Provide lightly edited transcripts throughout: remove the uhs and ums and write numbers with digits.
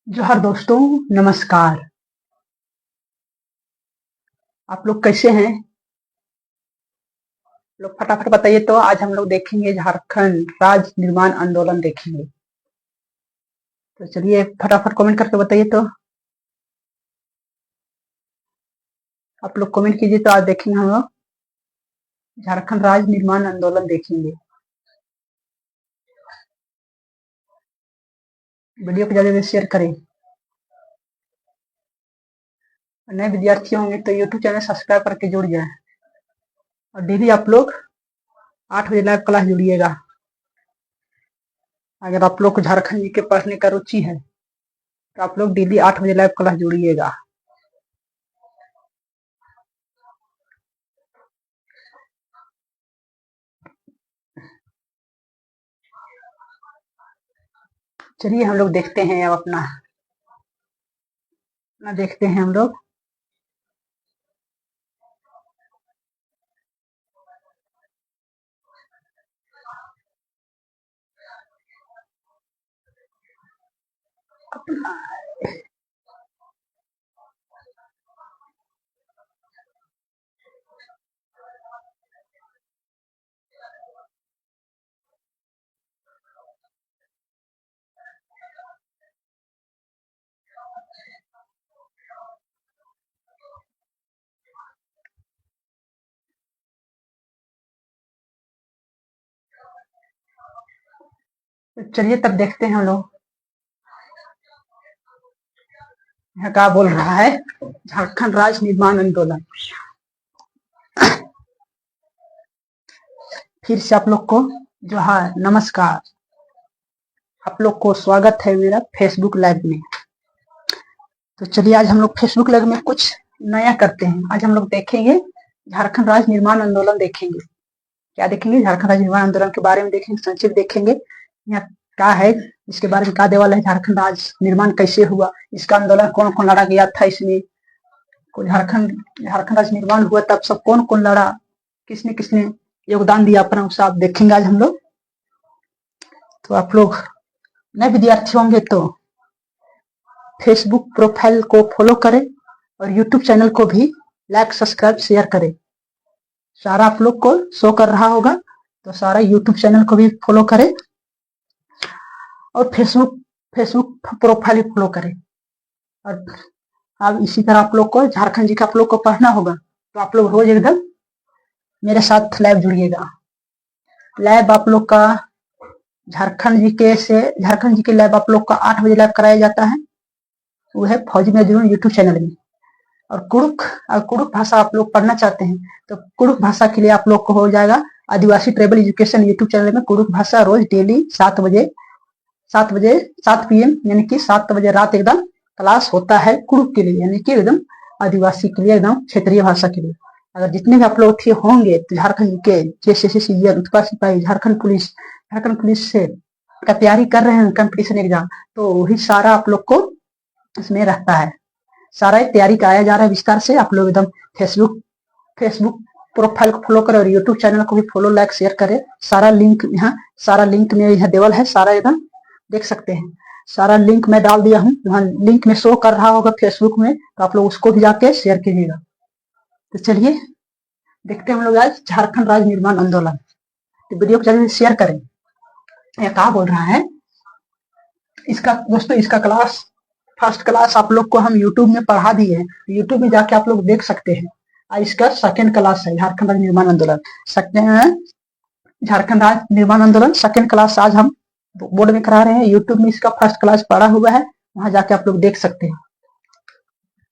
जोहार दोस्तों, नमस्कार। आप लोग कैसे हैं? लोग फटाफट बताइए। तो आज हम लोग देखेंगे झारखंड राज्य निर्माण आंदोलन देखेंगे। तो चलिए फटाफट कमेंट करके बताइए। तो आप लोग कमेंट कीजिए। तो आज देखेंगे हम लोग झारखंड राज्य निर्माण आंदोलन देखेंगे। वीडियो को ज्यादा शेयर करें। नए विद्यार्थी होंगे तो यूट्यूब चैनल सब्सक्राइब करके जुड़ जाए। और डेली आप लोग 8 बजे लाइव क्लास जुड़िएगा। अगर आप लोग को झारखंड जी के पढ़ने का रुचि है तो आप लोग डेली 8 बजे लाइव क्लास जुड़िएगा। चलिए हम लोग देखते हैं। अब अपना देखते हैं हम लोग। चलिए तब देखते हैं हम लोग यहाँ क्या बोल रहा है झारखंड राज्य निर्माण आंदोलन। फिर से आप लोग को जोहार, नमस्कार। आप लोग को स्वागत है मेरा फेसबुक लाइव में। तो चलिए आज हम लोग फेसबुक लाइव में कुछ नया करते हैं। आज हम लोग देखेंगे झारखंड राज्य निर्माण आंदोलन देखेंगे। क्या देखेंगे? झारखंड राज्य निर्माण आंदोलन के बारे में देखेंगे, संक्षिप्त देखेंगे। यहाँ क्या है, इसके बारे में क्या देवाल है, झारखंड राज्य निर्माण कैसे हुआ, इसका आंदोलन कौन कौन लड़ा गया था, इसमें झारखंड राज्य निर्माण हुआ तब सब कौन कौन लड़ा, किसने किसने योगदान दिया अपना, उसे आप देखेंगे आज हम लोग। तो आप लोग नए विद्यार्थी होंगे तो फेसबुक प्रोफाइल को फॉलो करें और यूट्यूब चैनल को भी लाइक, सब्सक्राइब, शेयर करें। सारा आप लोग को शो कर रहा होगा तो सारा यूट्यूब चैनल को भी फॉलो करें और फेसबुक प्रोफाइल भी फॉलो करें। और अब इसी तरह आप लोग को झारखंड जी का आप लोग को पढ़ना होगा तो आप लोग रोज एकदम मेरे साथ लाइव जुड़िएगा। लाइव आप लोग का झारखंड जी के लाइव आप लोग का 8 बजे लाइव कराया जाता है। वो है फौजी नजरून यूट्यूब चैनल में। और कुड़ुक भाषा आप लोग पढ़ना चाहते हैं तो कुड़ुक भाषा के लिए आप लोग को हो जाएगा आदिवासी ट्राइबल एजुकेशन यूट्यूब चैनल में कुड़ुक भाषा रोज डेली 7 PM यानी कि 7 बजे रात एकदम क्लास होता है कुड़ुक के लिए, यानी कि एकदम आदिवासी के लिए, एकदम क्षेत्रीय भाषा के लिए। अगर जितने भी आप लोग होंगे तो झारखंड के जैसे उत्पा सिपाही, झारखंड पुलिस से का तैयारी कर रहे हैं कंपटीशन एग्जाम, तो वही सारा आप लोग को इसमें रहता है। सारा तैयारी कराया जा रहा है विस्तार से। आप लोग एकदम फेसबुक प्रोफाइल को फॉलो करें और यूट्यूब चैनल को भी फॉलो, लाइक, शेयर करें। सारा लिंक में यहाँ देवल है, सारा एकदम देख सकते हैं। सारा लिंक मैं डाल दिया हूँ, वहाँ लिंक में शो कर रहा होगा फेसबुक में, तो आप लोग उसको भी जाके शेयर कीजिएगा। तो चलिए देखते हैं हम लोग आज झारखंड राज्य निर्माण आंदोलन। तो वीडियो को जल्दी शेयर करें। यह क्या बोल रहा है इसका दोस्तों, इसका फर्स्ट क्लास आप लोग को हम यूट्यूब में पढ़ा दिए हैं। यूट्यूब में जाके आप लोग देख सकते हैं। आज इसका सेकेंड क्लास है झारखंड राज्य निर्माण आंदोलन। झारखंड राज्य निर्माण आंदोलन सेकेंड क्लास आज हम बोर्ड में करा रहे हैं। यूट्यूब में इसका फर्स्ट क्लास पढ़ा हुआ है, वहां जाके आप लोग देख सकते हैं।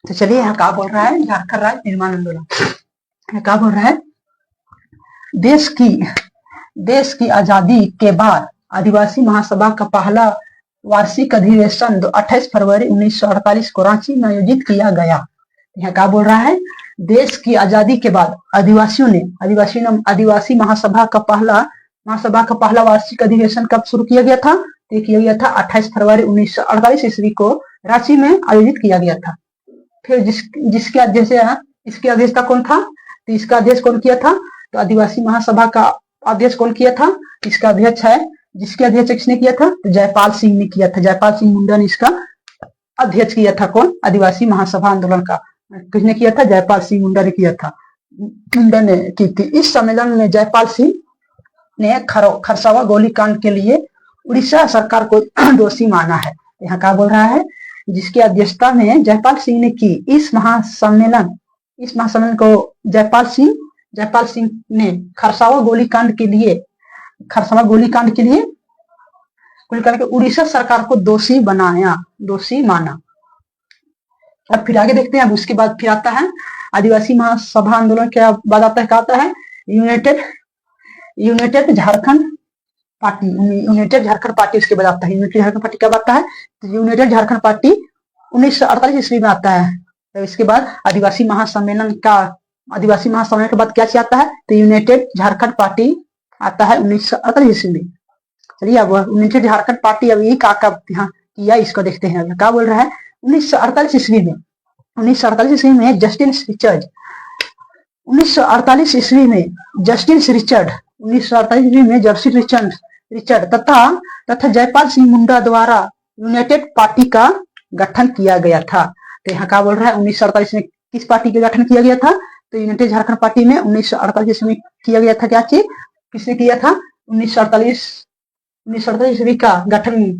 तो चलिए यहाँ क्या बोल रहा है झारखंड राज्य निर्माण आंदोलन। क्या बोल रहा है, देश की आजादी के बाद आदिवासी महासभा का पहला वार्षिक अधिवेशन 28 फरवरी 1948 को रांची में आयोजित किया गया। यहाँ क्या बोल रहा है, देश की आजादी के बाद आदिवासी महासभा का पहला वार्षिक अधिवेशन कब शुरू किया गया था? तो किया गया था 28 फरवरी 1948 ईस्वी को रांची में आयोजित किया गया था। फिर जिसके अध्यक्ष इसके अध्यक्षता कौन था? तो इसका अध्यक्ष कौन किया था? तो आदिवासी महासभा का अध्यक्ष कौन किया था? इसका अध्यक्ष है, जिसके अध्यक्ष किसने किया था? तो जयपाल सिंह ने किया था। जयपाल सिंह मुंडा ने इसका अध्यक्ष किया था कौन? आदिवासी महासभा आंदोलन का किसने किया था? जयपाल सिंह मुंडा ने किया था। मुंडा ने की थी। इस सम्मेलन में जयपाल सिंह ने खरसावा गोलीकांड के लिए उड़ीसा सरकार को दोषी माना है। यहाँ क्या बोल रहा है? जिसकी अध्यक्षता में जयपाल सिंह ने की। इस महासम्मेलन को जयपाल सिंह ने खरसावा गोलीकांड के लिए उड़ीसा सरकार को दोषी माना। अब फिर आगे देखते हैं। अब उसके बाद फिर आता है आदिवासी महासभा आंदोलन के बाद आता है, क्या आता है? यूनाइटेड झारखंड पार्टी उसके बाद आता है। यूनाइटेड झारखंड पार्टी कब आता है? तो यूनाइटेड झारखंड पार्टी 1948 ईस्वी में आता है। तो इसके बाद आदिवासी महासम्मेलन के बाद क्या आता है? तो यूनाइटेड झारखंड पार्टी आता है 1948 ईस्वी में। चलिए अब यूनाइटेड झारखंड पार्टी अब ये यहाँ किया, इसको देखते हैं। अब क्या बोल रहा है? 1948 ईस्वी में जस्टिस रिचर्ड तथा जयपाल सिंह मुंडा द्वारा यूनाइटेड पार्टी का गठन किया गया था। तो यहाँ क्या बोल रहा है? 1948 में किस पार्टी का गठन किया गया था? तो यूनाइटेड झारखंड पार्टी में 1948 में किया गया था। क्या चीज किसने किया था? 1948 ईस्वी का गठन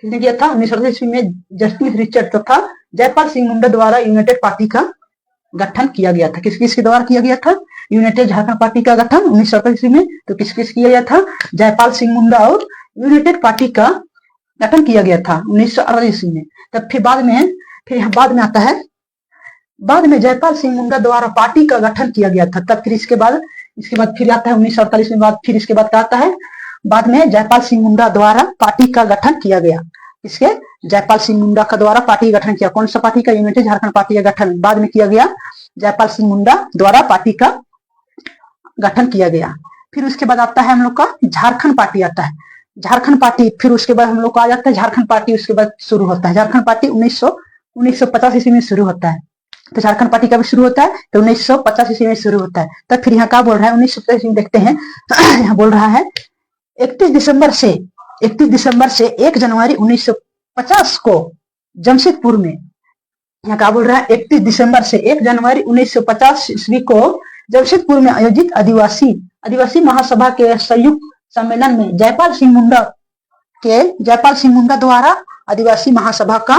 किसने किया था? 1948 ईस्वी में जस्टिस रिचर्ड तथा जयपाल सिंह मुंडा द्वारा यूनाइटेड पार्टी का गठन किया गया था। किसके द्वारा किया गया था? यूनाइटेड झारखंड पार्टी का गठन 1948 ईस्वी में। तो किस किया गया था? जयपाल सिंह मुंडा और यूनाइटेड पार्टी का गठन किया गया था 1948 ईस्वी में। तब फिर बाद में आता है, बाद में जयपाल सिंह मुंडा द्वारा पार्टी का गठन किया गया था। तब फिर इसके बाद फिर आता है 1948 में। बाद फिर इसके बाद क्या आता है? बाद में जयपाल सिंह मुंडा द्वारा पार्टी का गठन किया गया। इसके जयपाल सिंह मुंडा का द्वारा पार्टी का गठन किया। कौन सा पार्टी का? यूनाइटेड झारखंड पार्टी का गठन बाद में किया गया। जयपाल सिंह मुंडा द्वारा पार्टी का गठन किया गया। फिर उसके बाद आता है हम लोग का झारखंड पार्टी आता है। झारखंड पार्टी फिर उसके बाद हम लोग को आ जाता है झारखंड पार्टी। उसके बाद शुरू होता है झारखंड पार्टी 1950 ईस्वी में शुरू होता है। तो झारखंड पार्टी कब शुरू होता है? तो 1950 ईस्वी में शुरू होता है। तब फिर यहाँ क्या बोल रहा है? 1950 ईस्वी में देखते हैं। यहाँ बोल रहा है 31 दिसंबर से 1 जनवरी 1950 को जमशेदपुर में, यहाँ क्या बोल रहा है? 31 दिसंबर से 1 जनवरी 1950 ईस्वी को जमशेदपुर में आयोजित आदिवासी महासभा के संयुक्त सम्मेलन में जयपाल सिंह मुंडा द्वारा आदिवासी महासभा का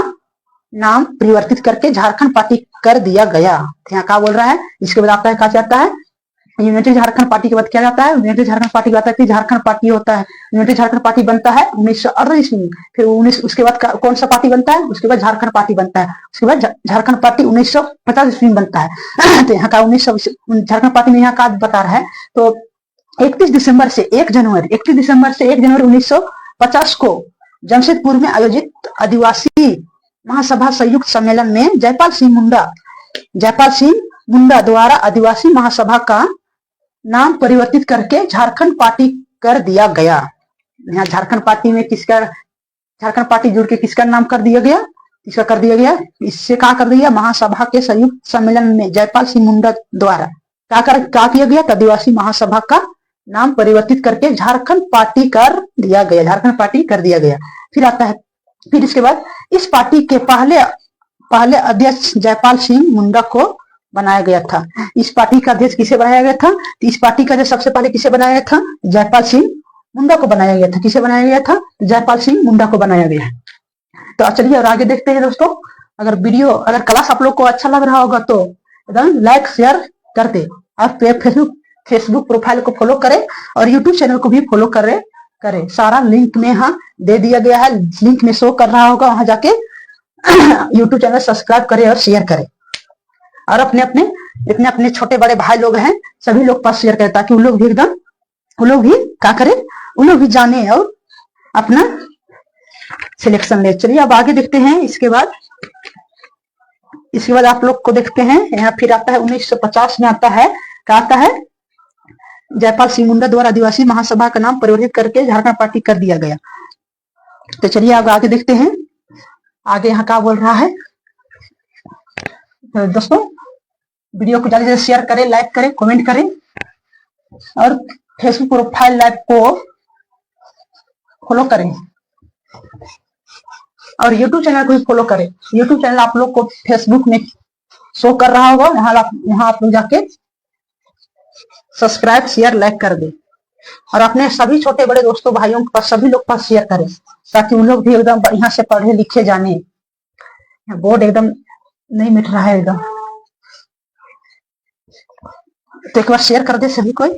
नाम परिवर्तित करके झारखंड पार्टी कर दिया गया। यहाँ क्या बोल रहा है? इसके बाद आता है क्या चाहता है? यूनाइटेड झारखंड पार्टी के बाद क्या जाता है? यूनाइटेड झारखंड पार्टी आता है, झारखंड पार्टी होता है। यूनाइटेड झारखंड पार्टी बनता है 1948 में। फिर उसके बाद कौन सा पार्टी बनता है? उसके बाद झारखंड पार्टी बनता है। उसके बाद झारखंड पार्टी 1950 ईस्वी में बनता है। तो यहाँ का झारखंड पार्टी में यहाँ का बता रहा है। तो 31 दिसंबर से 1 जनवरी 1950 को जमशेदपुर में आयोजित आदिवासी महासभा संयुक्त सम्मेलन में जयपाल सिंह मुंडा द्वारा आदिवासी महासभा का नाम परिवर्तित करके झारखंड पार्टी कर दिया गया। यहाँ झारखंड पार्टी में झारखंड पार्टी जुड़ के किसका नाम कर दिया गया? इससे क्या कर दिया? महासभा के संयुक्त सम्मेलन में जयपाल सिंह मुंडा द्वारा क्या किया गया? आदिवासी महासभा का नाम परिवर्तित करके झारखंड पार्टी कर दिया गया। फिर आता है, फिर इसके बाद इस पार्टी के पहले अध्यक्ष जयपाल सिंह मुंडा को बनाया गया था। इस पार्टी का अध्यक्ष किसे बनाया गया था? तो इस पार्टी का अध्यक्ष सबसे पहले किसे बनाया गया था? जयपाल सिंह मुंडा को बनाया गया था। किसे बनाया गया था? जयपाल सिंह मुंडा को बनाया गया। तो चलिए और आगे देखते हैं दोस्तों। अगर क्लास आप लोग को अच्छा लग रहा होगा तो एकदम लाइक शेयर कर दे और फेसबुक प्रोफाइल को फॉलो करें और यूट्यूब चैनल को भी फॉलो करें। सारा लिंक में यहाँ दे दिया गया है। लिंक में शो कर रहा होगा, वहां जाके यूट्यूब चैनल सब्सक्राइब करें और शेयर करें। और जितने अपने छोटे बड़े भाई लोग हैं सभी लोग पास शेयर करें, ताकि वो लोग भी क्या करें, उन लोग भी जाने और अपना सिलेक्शन ले। चलिए अब आगे देखते हैं। इसके बाद आप लोग को देखते हैं। यहाँ फिर आता है 1950 में आता है, क्या आता है? जयपाल सिंह मुंडा द्वारा आदिवासी महासभा का नाम परिवर्तित करके झारखंड पार्टी कर दिया गया। तो चलिए अब आगे देखते हैं। आगे यहाँ क्या बोल रहा है? तो दोस्तों वीडियो को ज्यादा से शेयर करें, लाइक करें, कमेंट करें और फेसबुक प्रोफाइल लाइव को फॉलो करें। और यूट्यूब चैनल को भी फॉलो करें। यूट्यूब चैनल आप लोग को फेसबुक में शो कर रहा होगा, वहां आप लोग जाके सब्सक्राइब शेयर लाइक कर दे और अपने सभी छोटे बड़े दोस्तों भाइयों के पास, सभी लोग पास शेयर करें ताकि उन लोग भी एकदम बढ़िया से पढ़े लिखे जाने। बोर्ड एकदम नहीं मिट रहा है एकदम, तो एक बार शेयर कर दे सभी कोई।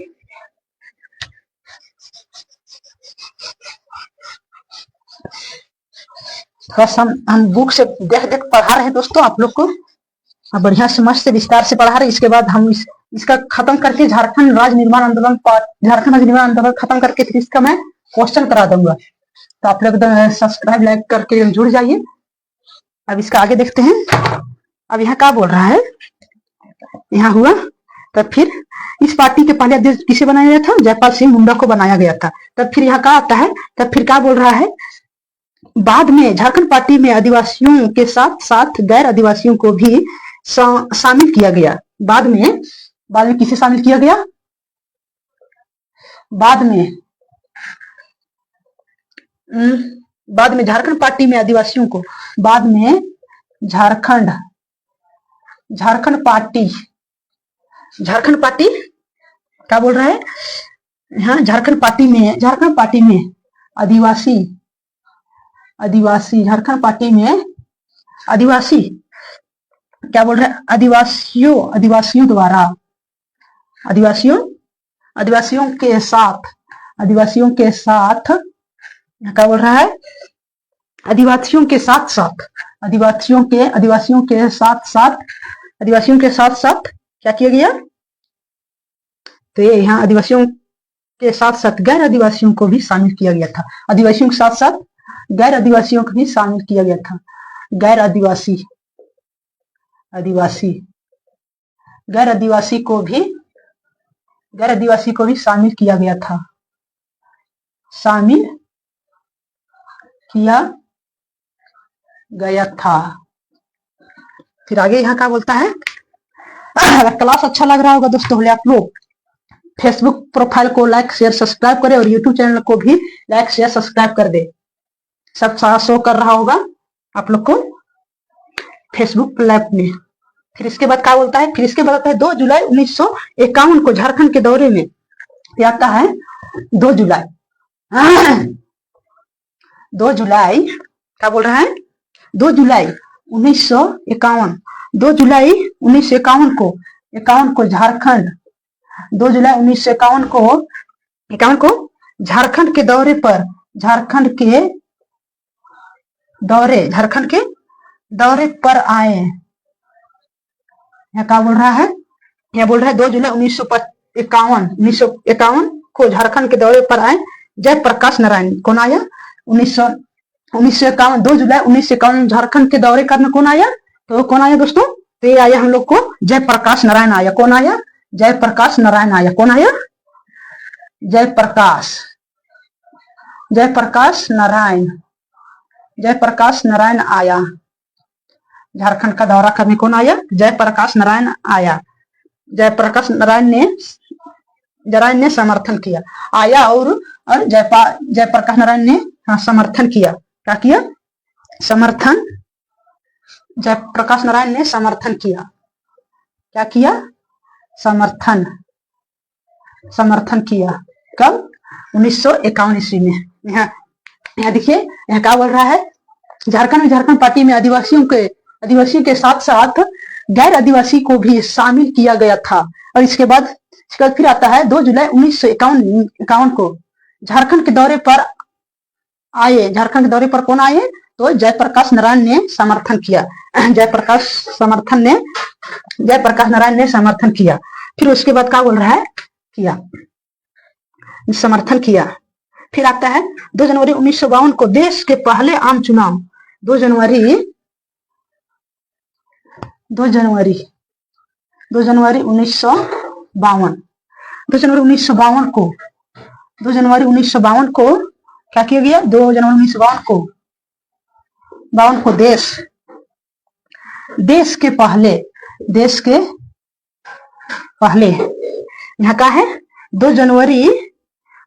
बस हम बुक से देख देख पढ़ा रहे हैं दोस्तों आप लोग को, बढ़िया से मस्त विस्तार से पढ़ा रहे। इसके बाद हम इसका खत्म करके झारखंड राज्य निर्माण आंदोलन खत्म करके फिर इसका मैं क्वेश्चन करा दूंगा। तो आप लोग सब्सक्राइब लाइक करके जुड़ जाइए। अब इसका आगे देखते हैं। अब यहाँ क्या बोल रहा है, यहाँ हुआ तब फिर इस पार्टी के पहले अध्यक्ष किसे बनाया गया था, जयपाल सिंह मुंडा को बनाया गया था। तब फिर यहाँ क्या आता है, तब फिर क्या बोल रहा है, बाद में झारखंड पार्टी में आदिवासियों के साथ साथ गैर आदिवासियों को भी शामिल किया गया। बाद में किसे शामिल किया गया, बाद में झारखंड पार्टी में आदिवासियों को, बाद में झारखंड पार्टी क्या बोल रहा है यहाँ, झारखंड पार्टी में आदिवासी झारखंड पार्टी में आदिवासी क्या बोल रहा है, आदिवासियों द्वारा आदिवासियों के साथ क्या बोल रहा है, आदिवासियों के साथ साथ क्या किया गया, तो ये यहाँ आदिवासियों के साथ साथ गैर आदिवासियों को भी शामिल किया गया था। आदिवासियों के साथ साथ गैर आदिवासियों को भी शामिल किया गया था। गैर आदिवासी को भी शामिल किया गया था। फिर आगे यहाँ क्या बोलता है, अगर क्लास अच्छा लग रहा होगा दोस्तों, आप लोग फेसबुक प्रोफाइल को लाइक शेयर सब्सक्राइब करें और यूट्यूब चैनल को भी लाइक शेयर सब्सक्राइब कर दे। सब सारा शो कर रहा होगा आप लोग को फेसबुक लाइव में। फिर इसके बाद क्या बोलता है, फिर इसके बाद आता है 2 जुलाई 1951 को झारखंड के दौरे में, आता है 2 जुलाई क्या बोल रहा है, 2 जुलाई 1951 को झारखंड, 2 जुलाई 1951 को झारखंड के दौरे पर, झारखंड के दौरे पर आए। यहाँ क्या बोल रहा है, यहाँ बोल रहा है 2 जुलाई 1951 को झारखंड के दौरे पर आए जयप्रकाश नारायण। कौन आया, 1951 2 जुलाई 1951 झारखंड के दौरे करने कौन आया, तो कौन आया दोस्तों, तो ये आया हम लोग को जयप्रकाश नारायण आया। कौन आया, जयप्रकाश नारायण आया। कौन आया, जयप्रकाश नारायण आया। झारखंड का दौरा करने कौन आया, जयप्रकाश नारायण आया। जयप्रकाश नारायण ने समर्थन किया, आया और जयप्रकाश नारायण ने समर्थन किया। क्या किया, समर्थन। जयप्रकाश नारायण ने समर्थन किया। क्या किया, समर्थन किया। कब, 1951 ईस्वी में। यहाँ देखिए, यहाँ क्या बोल रहा है, झारखंड पार्टी में आदिवासियों के साथ साथ गैर आदिवासी को भी शामिल किया गया था। और इसके बाद फिर आता है 2 जुलाई 1951 को झारखंड के दौरे पर आए। झारखंड के दौरे पर कौन आए, तो जयप्रकाश नारायण ने समर्थन किया। जयप्रकाश नारायण ने समर्थन किया। फिर उसके बाद क्या बोल रहा है, समर्थन किया। फिर आता है 2 जनवरी 1952 को देश के पहले आम चुनाव, 2 जनवरी 1952 को क्या किया गया, 2 जनवरी 1952 को देश के पहले यहाँ का है 2 जनवरी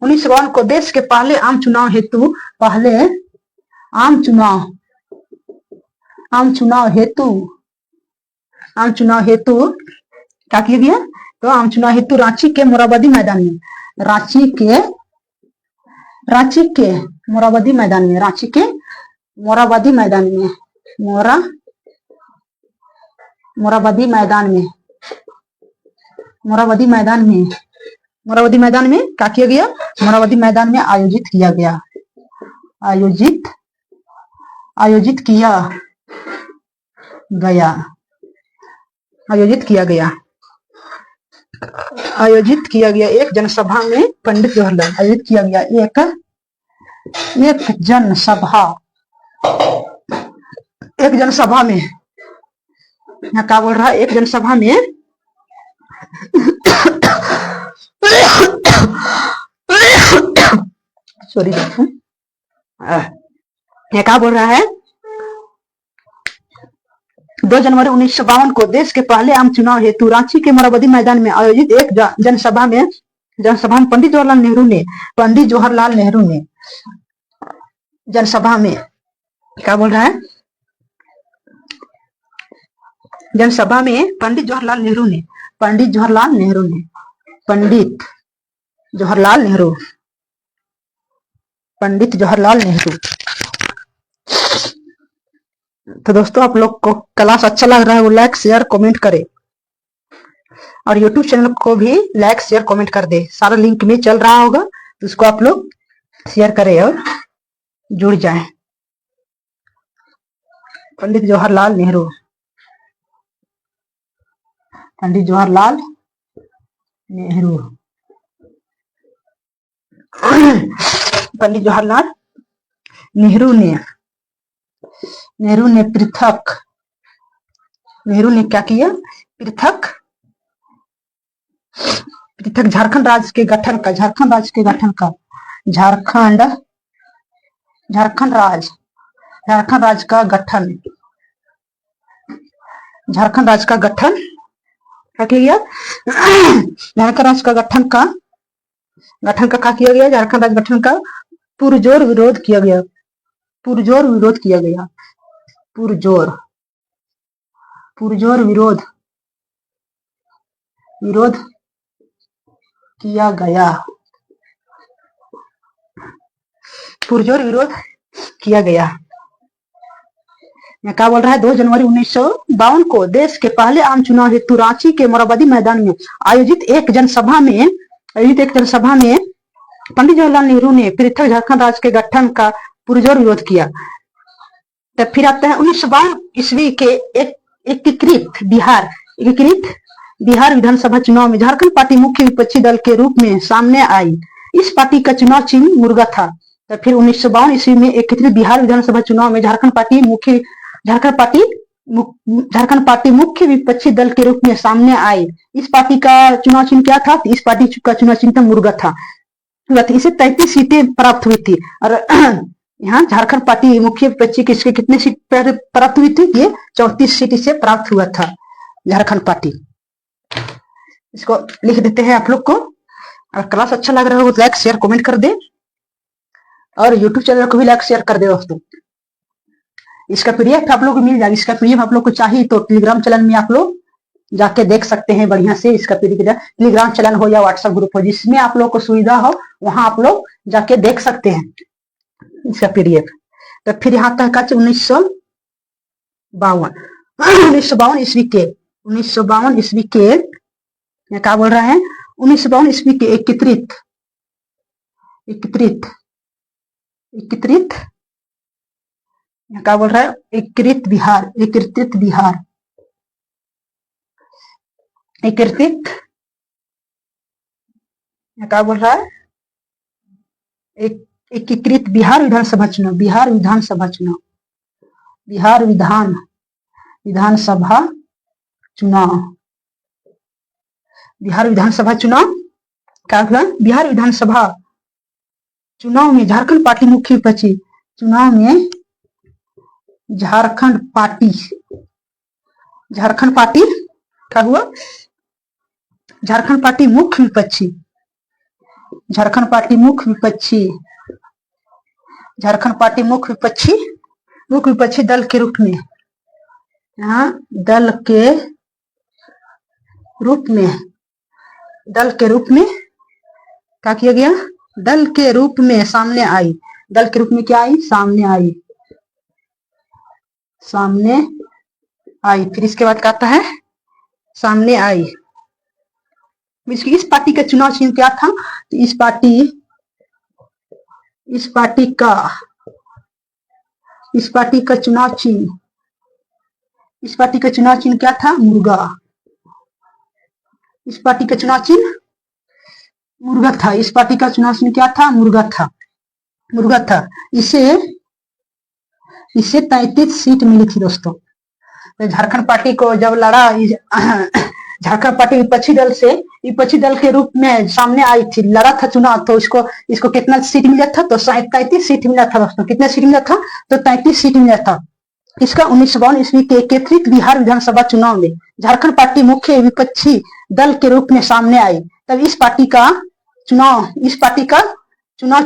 1952 को देश के पहले आम चुनाव हेतु आम चुनाव हेतु क्या किया गया? तो आम चुनाव हेतु रांची के मोरहाबादी मैदान में, रांची के मोरहाबादी मैदान में, रांची के मोरहाबादी मैदान में, मोरहाबादी मैदान में क्या किया गया? मोरहाबादी मैदान में आयोजित किया गया, आयोजित किया गया एक जनसभा में पंडित जवाहरलाल, आयोजित किया गया एक जनसभा में, यहाँ क्या बोल रहा है? एक जनसभा में सॉरी ये क्या बोल रहा है? 2 जनवरी 1952 को देश के पहले आम चुनाव हेतु रांची के मोरहाबादी मैदान में आयोजित एक जनसभा में पंडित जवाहरलाल नेहरू ने जनसभा में क्या बोल रहा है? जनसभा में पंडित जवाहरलाल नेहरू। तो दोस्तों आप लोग को क्लास अच्छा लग रहा है वो लाइक शेयर कमेंट करें, और यूट्यूब चैनल को भी लाइक शेयर कमेंट कर दे। सारा लिंक में चल रहा होगा तो उसको आप लोग शेयर करें और जुड़ जाएं। पंडित जवाहरलाल नेहरू, पंडित जवाहरलाल नेहरू ने क्या किया? पृथक झारखंड राज्य के गठन का, झारखंड राज्य का गठन क्या किया? झारखंड राज्य का गठन का क्या किया गया? झारखंड राज्य गठन का पुरजोर विरोध किया गया, पुरजोर विरोध किया गया। क्या बोल रहा है? 2 जनवरी 1952 को देश के पहले आम चुनाव हेतु रांची के मोरहाबादी मैदान में आयोजित एक जनसभा में पंडित जवाहरलाल नेहरू ने पृथक झारखंड राज्य के गठन का पुरजोर विरोध किया। तब फिर आता है 1952 ईस्वी के एकीकृत बिहार विधानसभा चुनाव में झारखंड पार्टी मुख्य विपक्षी दल के रूप में सामने आई। इस पार्टी का चुनाव चिन्ह मुर्गा था। तो फिर 1952 ईस्वी में एकीकृत बिहार विधानसभा चुनाव में झारखंड पार्टी मुख्य विपक्षी दल के रूप में सामने आई। इस पार्टी का चुनाव चिन्ह क्या था? इस पार्टी का चुनाव चिन्ह मुर्गा था। इसे 33 सीटें प्राप्त हुई थी, और यहाँ झारखंड पार्टी मुख्य विपक्षी किसके कितने सीट प्राप्त हुई थी? ये 34 सीट इसे प्राप्त हुआ था झारखंड पार्टी। इसको लिख देते हैं आप लोग को। अगर क्लास अच्छा लग रहा हो तो लाइक शेयर कमेंट कर दे, और यूट्यूब चैनल को भी लाइक शेयर कर दे दोस्तों। इसका पीडीएफ आप लोग को मिल जाएगा। इसका पीडीएफ आप लोग को चाहिए तो टेलीग्राम चैनल में आप लोग जाके देख सकते हैं बढ़िया से। इसका पीडीएफ टेलीग्राम चैनल हो या व्हाट्सएप ग्रुप हो, जिसमें आप लोग को सुविधा हो वहां आप लोग जाके देख सकते हैं इसका पीडीएफ। तो फिर यहाँ तक 1952 ईस्वी के क्या बोल रहा है? 1952 ईस्वी के एकीकृत क्या बोल रहा है? एकीकृत क्या बोल रहा है? एकीकृत बिहार विधानसभा चुनाव, बिहार विधानसभा चुनाव क्या हुआ? बिहार विधानसभा चुनाव में झारखंड पार्टी मुख्य विपक्षी झारखंड पार्टी क्या हुआ? झारखंड पार्टी मुख्य विपक्षी दल के रूप में यहाँ दल के रूप में क्या किया गया, दल के रूप में सामने आई। दल के रूप में क्या आई, सामने आई। फिर इसके बाद क्या आता है, सामने आई। इस पार्टी का चुनाव चिन्ह क्या था, तो इस पार्टी का चुनाव चिन्ह क्या था, मुर्गा। इस पार्टी का चुनाव चिन्ह मुर्गा था। इस पार्टी का चुनाव चिन्ह क्या था, मुर्गा था। इसे 33 सीट मिली थी दोस्तों। तो झारखंड पार्टी को जब लड़ा, झारखंड पार्टी विपक्षी दल के रूप में सामने आई थी, लड़ा था चुनाव, तो इसको कितना सीट मिला था, तो 33 सीट मिला था दोस्तों। कितना सीट मिला था, तो 33 सीट मिला था। इसका 1952 ईस्वी के एकत्रित बिहार विधानसभा चुनाव में झारखंड पार्टी मुख्य विपक्षी दल के रूप में सामने आई। तब इस पार्टी का चुनाव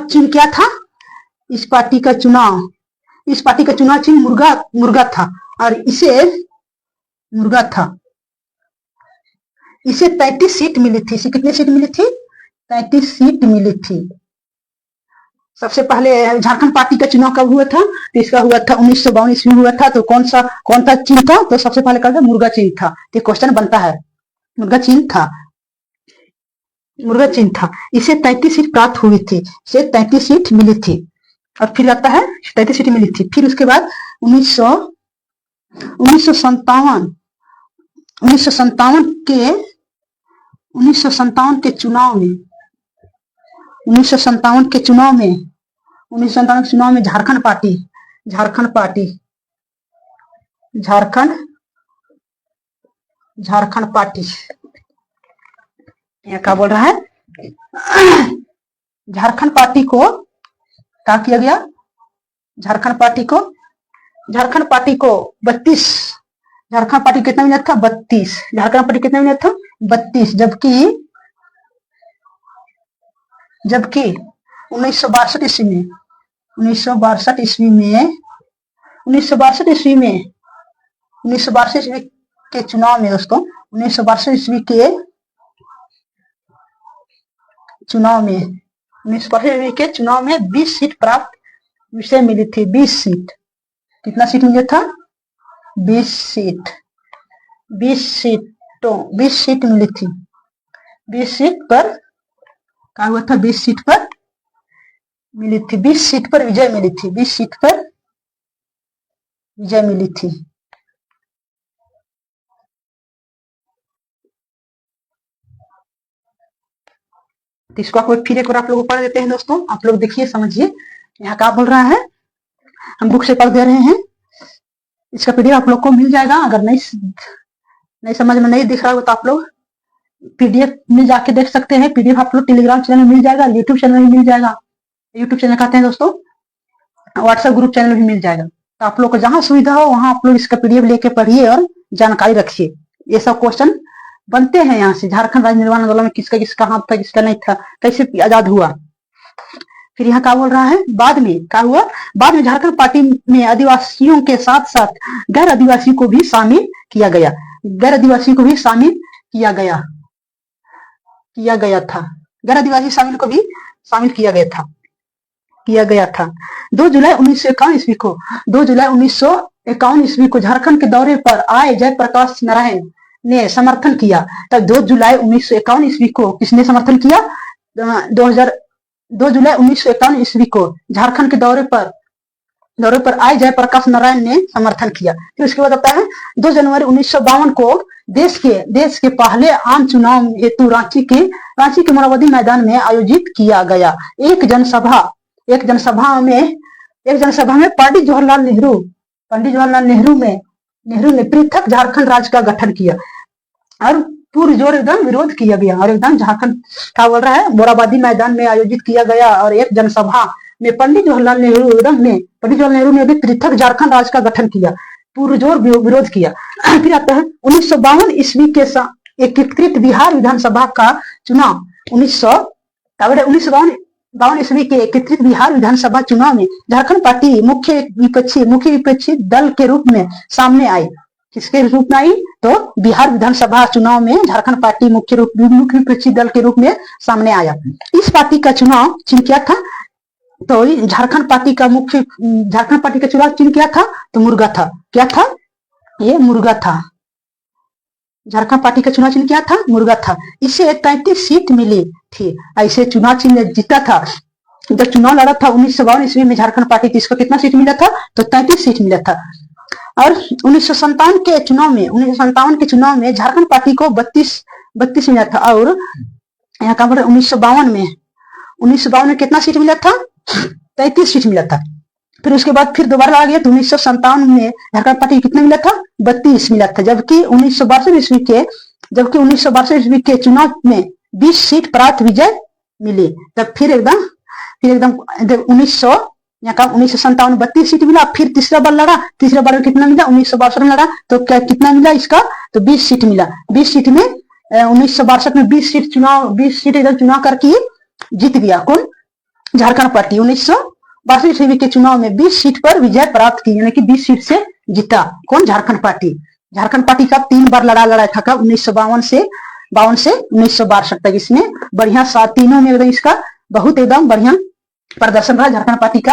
चिन्ह क्या था, इस पार्टी का चुनाव चिन्ह मुर्गा था। और इसे 33 सीट मिली थी। इसे कितनी सीट मिली थी, 33 सीट मिली थी। सबसे पहले झारखंड पार्टी का चुनाव कब हुआ था, तो इसका हुआ था 1952 ईस्वी हुआ था। तो कौन सा चिन्ह था, तो सबसे पहले कहा मुर्गा चिन्ह था। तो क्वेश्चन बनता है, मुर्गा चिन्ह था। इसे 33 सीट प्राप्त हुई थी, इसे 33 सीट मिली थी। और फिर आता है 33 सीट मिली थी। फिर उसके बाद 1957 के चुनाव में झारखंड पार्टी यह क्या बोल रहा है, झारखंड पार्टी को क्या किया गया, झारखंड पार्टी को 32, झारखंड पार्टी कितना मिला था, 32। झारखंड पार्टी कितना मिला था, 32। जबकि 1962 ईस्वी के चुनाव में दोस्तों, 1962 ईस्वी के चुनाव में 20 सीट प्राप्त विषय मिली थी। 20 सीट, कितना सीट मिला था, 20 सीट मिली थी। 20 सीट पर क्या हुआ था, 20 सीट पर मिली थी। 20 सीट पर विजय मिली थी। 20 सीट पर विजय मिली थी। तो इसको फिर एक बार आप लोग पढ़ देते हैं दोस्तों। आप लोग देखिए, समझिए यहाँ क्या बोल रहा है। हम बुक से पढ़ दे रहे हैं। इसका पीडीएफ आप लोग को मिल जाएगा। अगर नहीं समझ में नहीं दिख रहा हो तो आप लोग पीडीएफ में जाके देख सकते हैं। पीडीएफ आप लोग टेलीग्राम चैनल में मिल जाएगा, यूट्यूब चैनल में मिल जाएगा। यूट्यूब चैनल कहते हैं दोस्तों, व्हाट्सएप ग्रुप चैनल भी मिल जाएगा। तो आप लोग को जहां सुविधा हो वहां आप लोग इसका पीडीएफ लेके पढ़िए और जानकारी रखिए। ये सब क्वेश्चन बनते हैं यहाँ से। झारखंड राज्य निर्माण आंदोलन में किसका हाथ था, किसका नहीं था, कैसे आजाद हुआ। फिर यहाँ क्या बोल रहा है, बाद में क्या हुआ, बाद में झारखंड पार्टी में आदिवासियों के साथ साथ गैर आदिवासी को भी शामिल किया गया। गैर आदिवासी को भी शामिल किया गया था। गैर आदिवासी को भी शामिल किया गया था। 2 जुलाई 1951 ईस्वी को 2 जुलाई 1951 ईस्वी को झारखंड के दौरे पर आए जयप्रकाश नारायण ने समर्थन किया। तब 2 जुलाई 1951 ईस्वी को किसने समर्थन किया, 2 जुलाई 1951 ईस्वी को झारखंड के दौरे पर आए जयप्रकाश नारायण ने समर्थन किया। फिर उसके बाद आता है 2 जनवरी 1952 को देश के पहले आम चुनाव हेतु रांची के मोरहाबादी मैदान में आयोजित किया गया। एक जनसभा में पंडित जवाहरलाल नेहरू ने पृथक झारखंड राज्य का गठन किया और पुरजोर एकदम विरोध किया गया। और एकदम झारखंड क्या बोल रहा है, मोरहाबादी मैदान में आयोजित किया गया और एक जनसभा में पंडित जवाहरलाल नेहरू ने भी पृथक झारखंड राज्य का गठन किया, पुरजोर विरोध किया। फिर आता है 1952 ईस्वी के एकीकृत बिहार विधानसभा का चुनाव। 1952 ईस्वी के एकीकृत बिहार विधानसभा चुनाव में झारखंड पार्टी मुख्य विपक्षी दल के रूप में सामने आई। किसके रूप में आई? तो बिहार विधानसभा चुनाव में झारखंड पार्टी मुख्य विपक्षी दल के रूप में सामने आया। इस पार्टी का चुनाव चिन्ह क्या था? तो झारखंड पार्टी का चुनाव चिन्ह क्या था? तो मुर्गा था। क्या था? ये मुर्गा था। झारखंड पार्टी का चुनाव चिन्ह क्या था? मुर्गा था। इसे 33 सीट मिली थी। ऐसे चुनाव चिन्ह जीता था। जब चुनाव लड़ा था 1952 ईस्वी में झारखंड पार्टी, इसको कितना सीट मिला था? तो 33 सीट मिला था। और 1957 के चुनाव में झारखंड पार्टी को 32 मिला था। और यहाँ का 1952 में कितना सीट मिला था? 33 सीट मिला था। फिर उसके बाद फिर दोबारा आ गया तो 1957 में झारखंड पार्टी कितना मिला था? 32 मिला था। जबकि 1962 ईस्वी के चुनाव में 20 सीट प्राप्त विजय मिली। तब फिर एकदम 1957 32 सीट मिला। फिर तीसरा बार लड़ा, तीसरा बार में कितना मिला? 1962 में लड़ा तो क्या कितना मिला इसका? तो 20 सीट मिला। 20 सीट में 1962 में 20 सीट इधर चुनाव करके जीत गया। कौन? झारखंड पार्टी 1962 ईस्वी के चुनाव में 20 सीट पर विजय प्राप्त की, यानी कि 20 सीट से जीता। कौन? झारखंड पार्टी का 3 बार लड़ा था। कब? 1952 से 1962 तक। इसमें बढ़िया तीनों में एकदम इसका बहुत एकदम बढ़िया प्रदर्शन रहा झारखंड पार्टी का।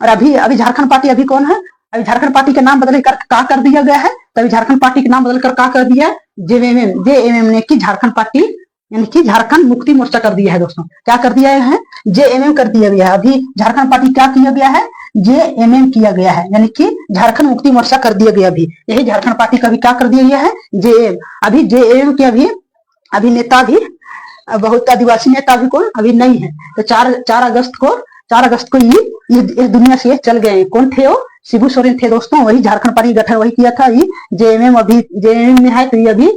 और अभी झारखंड पार्टी अभी कौन है? अभी झारखंड पार्टी का नाम बदल कर क्या कर दिया गया है? तभी झारखंड पार्टी का नाम बदल कर क्या कर दिया है? जेएमएम ने की झारखंड पार्टी यानी कि झारखंड मुक्ति मोर्चा कर दिया है। दोस्तों क्या कर दिया है? जेएमएम कर दिया गया है। अभी झारखंड पार्टी क्या किया गया है? जेएमएम किया गया है, यानी कि झारखंड मुक्ति मोर्चा कर दिया गया। अभी यही झारखंड पार्टी का भी क्या कर दिया गया है? जेएम। अभी जेएमएम के अभी नेता भी बहुत आदिवासी नेता भी कौन अभी नहीं है। तो 4 अगस्त को ये इस दुनिया से चल गए। कौन थे वो? शिबू सोरेन थे। दोस्तों वही झारखंड पार्टी गठन वही किया था। ये जेएमएम अभी जेएमएम में है। तो ये अभी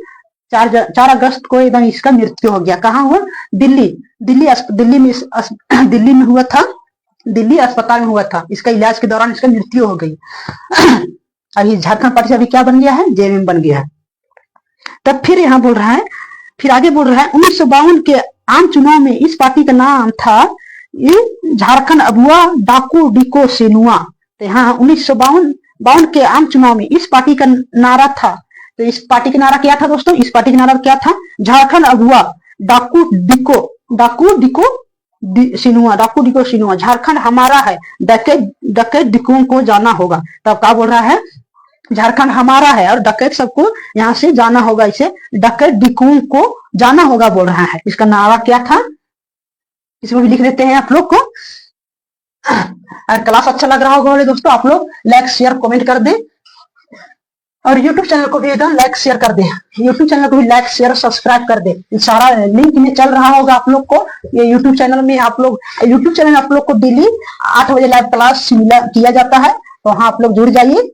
4 अगस्त को एकदम इसका मृत्यु हो गया। कहाँ हुआ? दिल्ली में हुआ था। दिल्ली अस्पताल में हुआ था। इसका इलाज के दौरान इसका मृत्यु हो गई। अभी झारखंड पार्टी से अभी क्या बन गया है? जेएमएम बन गया है। तब फिर यहाँ बोल रहा है, फिर आगे बोल रहा है 1952 के आम चुनाव में इस पार्टी का नाम था झारखंड अबुआ डाकू डिको सेनुआ। तो यहाँ 1952 के आम चुनाव में इस पार्टी का नारा था। तो इस पार्टी का नारा क्या था दोस्तों? इस पार्टी का नारा क्या था? झारखंड अबुआ डाकू डिको सिनुआ। झारखंड हमारा है, डकैत डिकुओं को जाना होगा। तब क्या बोल रहा है? झारखंड हमारा है और डकैत सबको यहाँ से जाना होगा। इसे डकैत डिकुओं को जाना होगा बोल रहा है। इसका नारा क्या था? इसमें भी लिख देते हैं आप लोग को। अगर क्लास अच्छा लग रहा होगा दोस्तों, आप लोग लाइक शेयर कमेंट कर दें। और YouTube चैनल को भी एकदम लाइक शेयर कर दे। YouTube चैनल को भी लाइक शेयर सब्सक्राइब कर दे। सारा लिंक में चल रहा होगा आप लोग को। ये YouTube चैनल में आप लोग को डेली 8 बजे लाइव क्लास किया जाता है। तो वहां आप लोग जुड़ जाइए।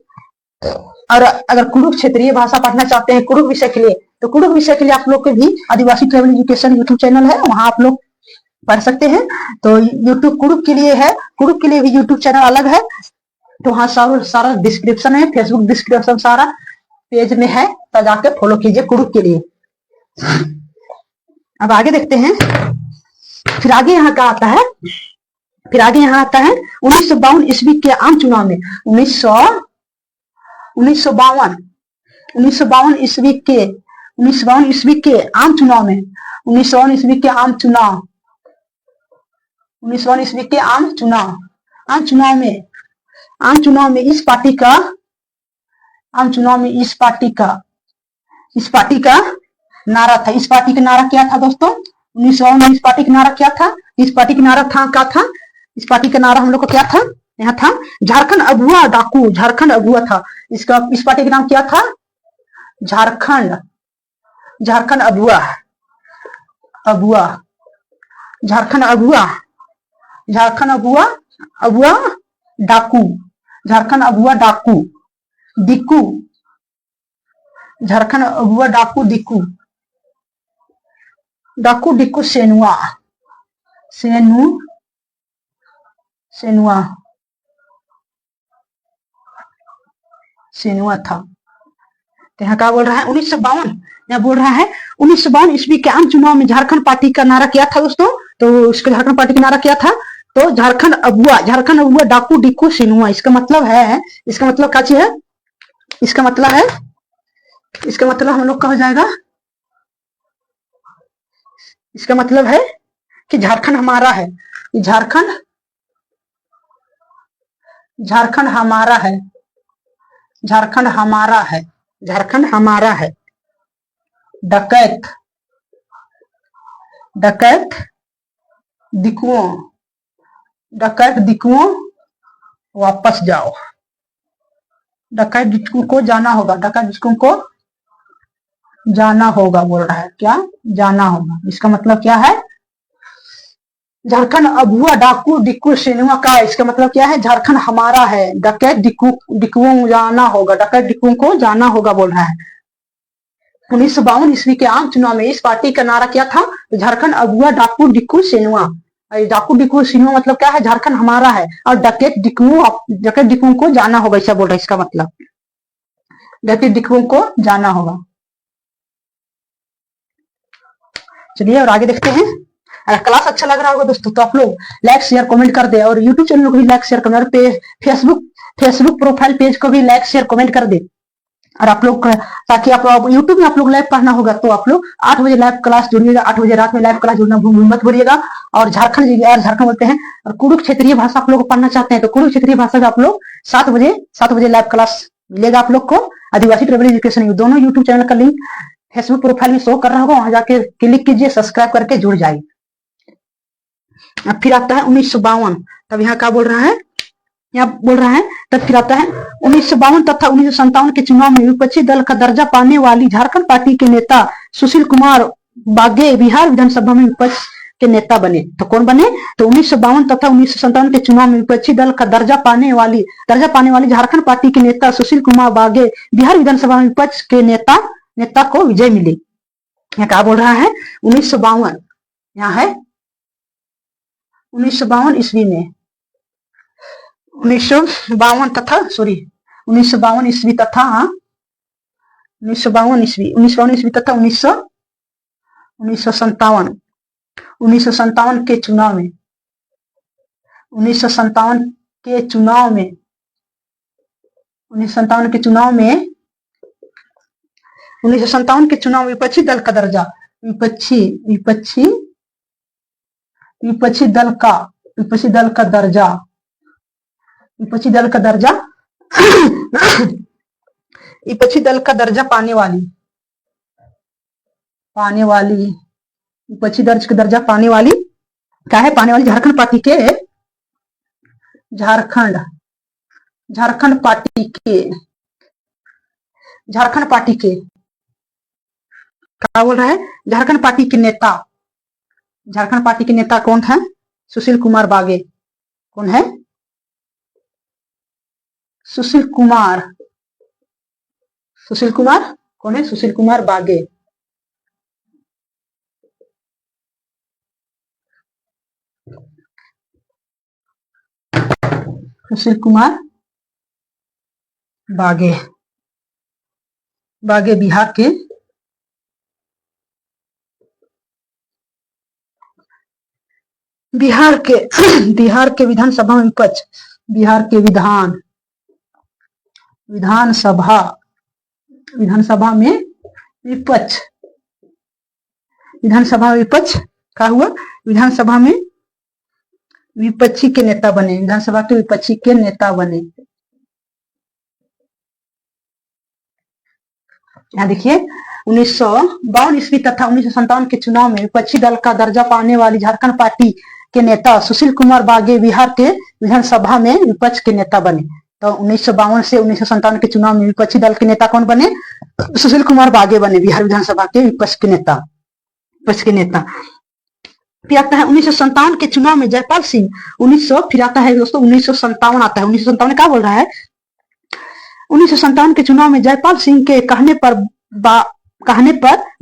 और अगर कुडुख क्षेत्रीय भाषा पढ़ना चाहते हैं कुडुख विषय के लिए, तो कुडुख विषय के लिए आप लोग के भी आदिवासी ट्रेवल एजुकेशन YouTube चैनल है, वहां आप लोग पढ़ सकते हैं। तो YouTube कुडुख के लिए है, कुडुख के लिए भी YouTube चैनल अलग है। तो वहां सारा डिस्क्रिप्शन है, फेसबुक डिस्क्रिप्शन सारा पेज में है। तो जाकर फॉलो कीजिए कुडुख के लिए। अब आगे देखते हैं। फिर आगे यहाँ का आता है, 1952 ईस्वी के आम चुनाव में 1952 ईस्वी के आम चुनाव में 1952 ईस्वी के आम चुनाव में इस पार्टी का नारा था। इस पार्टी का नारा क्या था दोस्तों? 1952 में इस पार्टी का नारा क्या था? इस पार्टी का नारा था इस पार्टी का नारा हम लोग को क्या था? यहाँ था झारखंड अबुआ डाकू। झारखंड अबुआ था इस पार्टी का नाम क्या था? झारखंड अबुआ डाकू। झारखंड अबुआ डाकू डिकू। झारखंड अबुआ डाकू डिकू सेनुआ था। तो यहाँ क्या बोल रहा है? 1952 यहाँ बोल रहा है 1952 ईस्वी के आम चुनाव में झारखंड पार्टी का नारा क्या था दोस्तों? तो इसका झारखंड पार्टी का नारा क्या था? तो झारखंड अबुआ डाकू डिको सिनुआ। इसका मतलब क्या चीज है? इसका मतलब है इसका मतलब हम लोग का हो जाएगा, इसका मतलब है कि झारखंड हमारा है, झारखंड, झारखंड हमारा है, झारखंड हमारा है, झारखंड हमारा है। डकैत, डकैत दिकुओं, डकैत दिकुओं वापस जाओ, डकैत दिकुओं को जाना होगा, डकैत दिकुओं को जाना होगा बोल रहा है, क्या जाना होगा। इसका मतलब क्या है, झारखंड अबुआ डाकू डिक्कू सिनेमा का, इसका मतलब क्या है, झारखंड हमारा है, डकैत डिक्कुओं जाना होगा, डकैत डिक्कुओं को जाना होगा बोल रहा है। 1952 ईस्वी के आम चुनाव में इस पार्टी का नारा क्या था, झारखंड अबुआ डाकू डिक्कू सिनेमा। डाकू डिक्कू सिनेमा मतलब क्या है, झारखंड हमारा है, और डकैत डिक्कुओं को जाना होगा, ऐसा बोल रहा है। इसका मतलब डकैत डिक्कुओं को जाना होगा। चलिए और आगे देखते हैं। अगर क्लास अच्छा लग रहा होगा दोस्तों तो आप लोग लाइक शेयर कमेंट कर दे, और यूट्यूब चैनल को भी लाइक शेयर कमेंट, और फेसबुक प्रोफाइल पेज को भी लाइक शेयर कमेंट कर दे। और आप लोग, ताकि आप यूट्यूब में आप लोग लाइव पढ़ना होगा तो आप लोग 8 बजे लाइव क्लास जुड़िएगा, 8 बजे रात में लाइव क्लास जुड़ना मत भूलिएगा। और झारखंड बोलते हैं, और कुरुक्षेत्रीय भाषा आप लोग पढ़ना चाहते हैं तो कुरुक्षेत्रीय भाषा का आप लोग 7 बजे लाइव क्लास मिलेगा आप लोग को। आदिवासी ट्राइबल एजुकेशन, दोनों यूट्यूब चैनल का लिंक फेसबुक प्रोफाइल में शो कर रहा होगा, वहां जाके क्लिक कीजिए, सब्सक्राइब करके जुड़ जाइए। अब फिर आता है 1952, तब यहाँ क्या बोल रहा है, यहाँ बोल रहा है, तब फिर आता है 1952 तथा 1957 के चुनाव में विपक्षी दल का दर्जा पाने वाली झारखंड पार्टी के नेता सुशील कुमार बागे बिहार विधानसभा में विपक्ष के नेता बने। तो कौन बने, तो 1952 तथा 1957 के चुनाव में विपक्षी दल का दर्जा पाने वाली झारखंड पार्टी के नेता सुशील कुमार बागे बिहार विधानसभा में विपक्ष के नेता को विजय मिली। यहाँ क्या बोल रहा है, 1952, यहाँ है 1952 ईस्वी में, 1952 तथा 1952 ईस्वी तथा 1952 ईस्वी तथा 1957 के चुनाव में, 1957 के चुनाव में, 1957 के चुनाव में, 1957 के चुनाव में विपक्षी दल का दर्जा, विपक्षी दल का दर्जा विपक्षी दल का दर्जा विपक्षी दल का दर्जा पाने वाली विपक्षी दल का दर्जा पाने वाली क्या है, पाने वाली झारखंड पार्टी के क्या बोल रहा है, झारखंड पार्टी के नेता कौन है, सुशील कुमार बागे। कौन है, सुशील कुमार कौन है, सुशील कुमार बागे। सुशील कुमार बागे बिहार के विधानसभा में विपक्ष, बिहार के विधानसभा में विपक्ष क्या हुआ, विधानसभा में विपक्षी के नेता बने, विधानसभा के विपक्षी के नेता बने। यहाँ देखिए 1952 ईस्वी तथा 1957 के चुनाव में विपक्षी दल का दर्जा पाने वाली झारखंड पार्टी के नेता सुशील कुमार बागे बिहार के विधानसभा में विपक्ष के नेता बने। तो 1952 से 1957 के चुनाव में विपक्षी दल के नेता कौन बने, सुशील कुमार बागे बने बिहार विधानसभा के विपक्ष के नेता। फिर आता है 1957 के चुनाव में जयपाल सिंह, फिर आता है दोस्तों 1957 आता है। 1957 क्या बोल रहा है, 1957 के चुनाव में जयपाल सिंह के कहने पर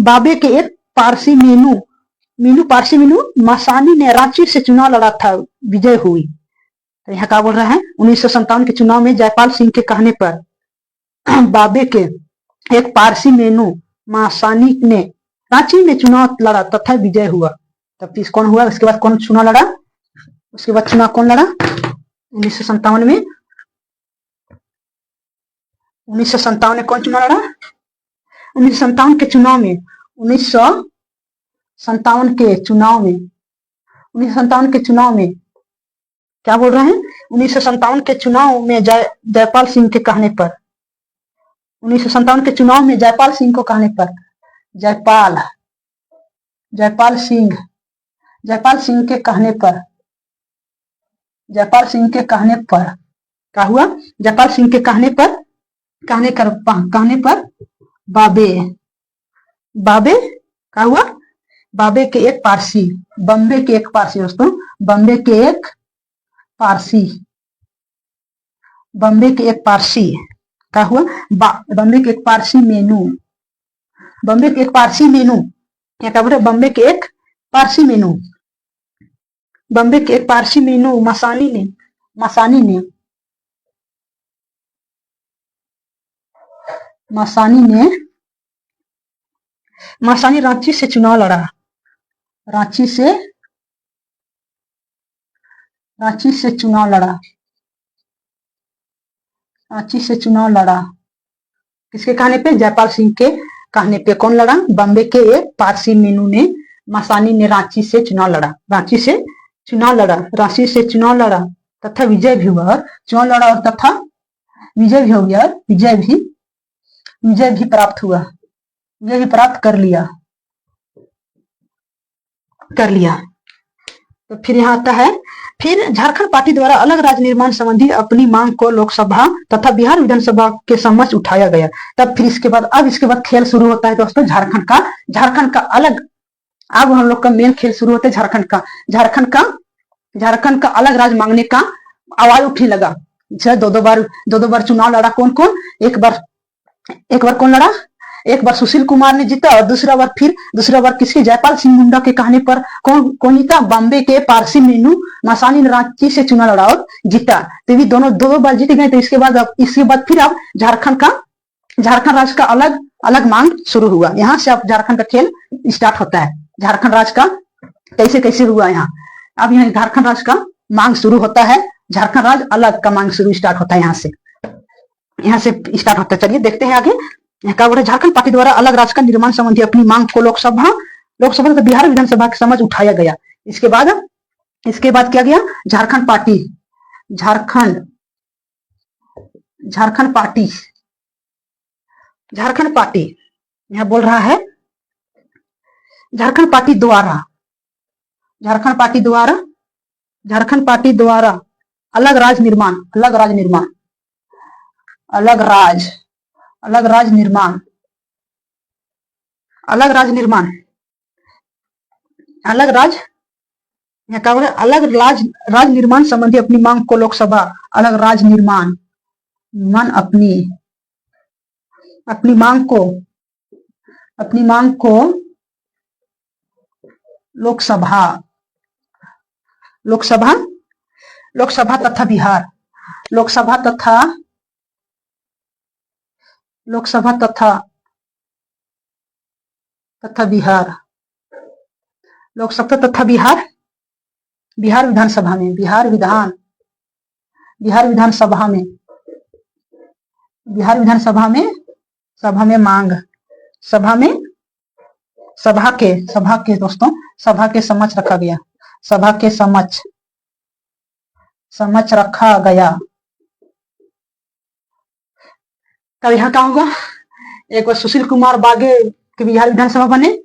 बाबे के एक पारसी मीनू मासानी ने रांची से चुनाव लड़ा था, विजय हुई। तो यहाँ क्या बोल रहा है, 1957 के चुनाव में जयपाल सिंह के कहने पर बाबे के एक पारसी मीनू मासानी ने रांची में चुनाव लड़ा तथा विजय हुआ। तब कौन हुआ, उसके बाद कौन चुनाव लड़ा, उसके बाद चुनाव कौन लड़ा 1957 में, 1957 में कौन चुनाव लड़ा, 1957 के चुनाव में 1957 के चुनाव में 1957 के चुनाव में क्या बोल रहे हैं? 1957 के चुनाव में जयपाल सिंह के कहने पर 1957 के चुनाव में जयपाल सिंह को कहने पर जयपाल सिंह के कहने पर क्या हुआ? जयपाल सिंह के कहने पर बाबे क्या हुआ? बॉम्बे के एक पारसी दोस्तों, बॉम्बे के एक पारसी क्या हुआ? बॉम्बे के एक पारसी मेनू क्या बोल रहे? बॉम्बे के एक पारसी मेनू मसानी रांची से चुनाव लड़ा। रांची से चुनाव लड़ा किसके कहने पे? जयपाल सिंह के कहने पे। कौन लड़ा? बॉम्बे के एक पारसी मेनू ने मसानी ने रांची से चुनाव लड़ा तथा विजय भी हुआ। चुनाव लड़ा और तथा विजय भी हो गया, विजय भी प्राप्त हुआ, विजय भी प्राप्त कर लिया। तो फिर यहाँ आता है, फिर झारखंड पार्टी द्वारा अलग राज्य निर्माण संबंधी अपनी मांग को लोकसभा तथा बिहार विधानसभा के समक्ष उठाया गया। तब फिर इसके बाद खेल शुरू होता है दोस्तों झारखंड का अलग। अब हम लोग का मेन खेल शुरू होता है झारखंड का अलग राज्य मांगने का आवाज उठने लगा। दो बार चुनाव लड़ा। कौन? एक बार कौन लड़ा? एक बार सुशील कुमार ने जीता और दूसरा बार किसके? जयपाल सिंह मुंडा के कहने पर कौन जीता? बॉम्बे के पारसी मेनू मसानी ने रांची से चुनाव लड़ा और जीता। तो भी दोनों दो बार जीत गए। तो इसके बाद फिर अब झारखंड राज्य का अलग मांग शुरू हुआ। यहाँ से अब झारखंड का खेल स्टार्ट होता है। झारखंड राज्य का कैसे हुआ यहाँ। अब यहाँ झारखंड राज्य का मांग शुरू होता है। झारखंड राज्य अलग का मांग स्टार्ट होता है। यहाँ से स्टार्ट होता है। चलिए देखते हैं आगे। क्या बोल रहे? झारखंड पार्टी द्वारा अलग राज्य का निर्माण संबंधी अपनी मांग को लोकसभा तथा बिहार विधानसभा के समक्ष उठाया गया। इसके बाद क्या गया? झारखंड पार्टी यहाँ बोल रहा है झारखंड पार्टी द्वारा अलग राज्य निर्माण संबंधी अपनी मांग को लोकसभा अलग राज्य निर्माण अपनी मांग को लोकसभा तथा बिहार विधानसभा में मांग सभा के दोस्तों समक्ष रखा गया। तब यहाँ क्या होगा? एक बार सुशील कुमार बागे के बिहार विधानसभा बने।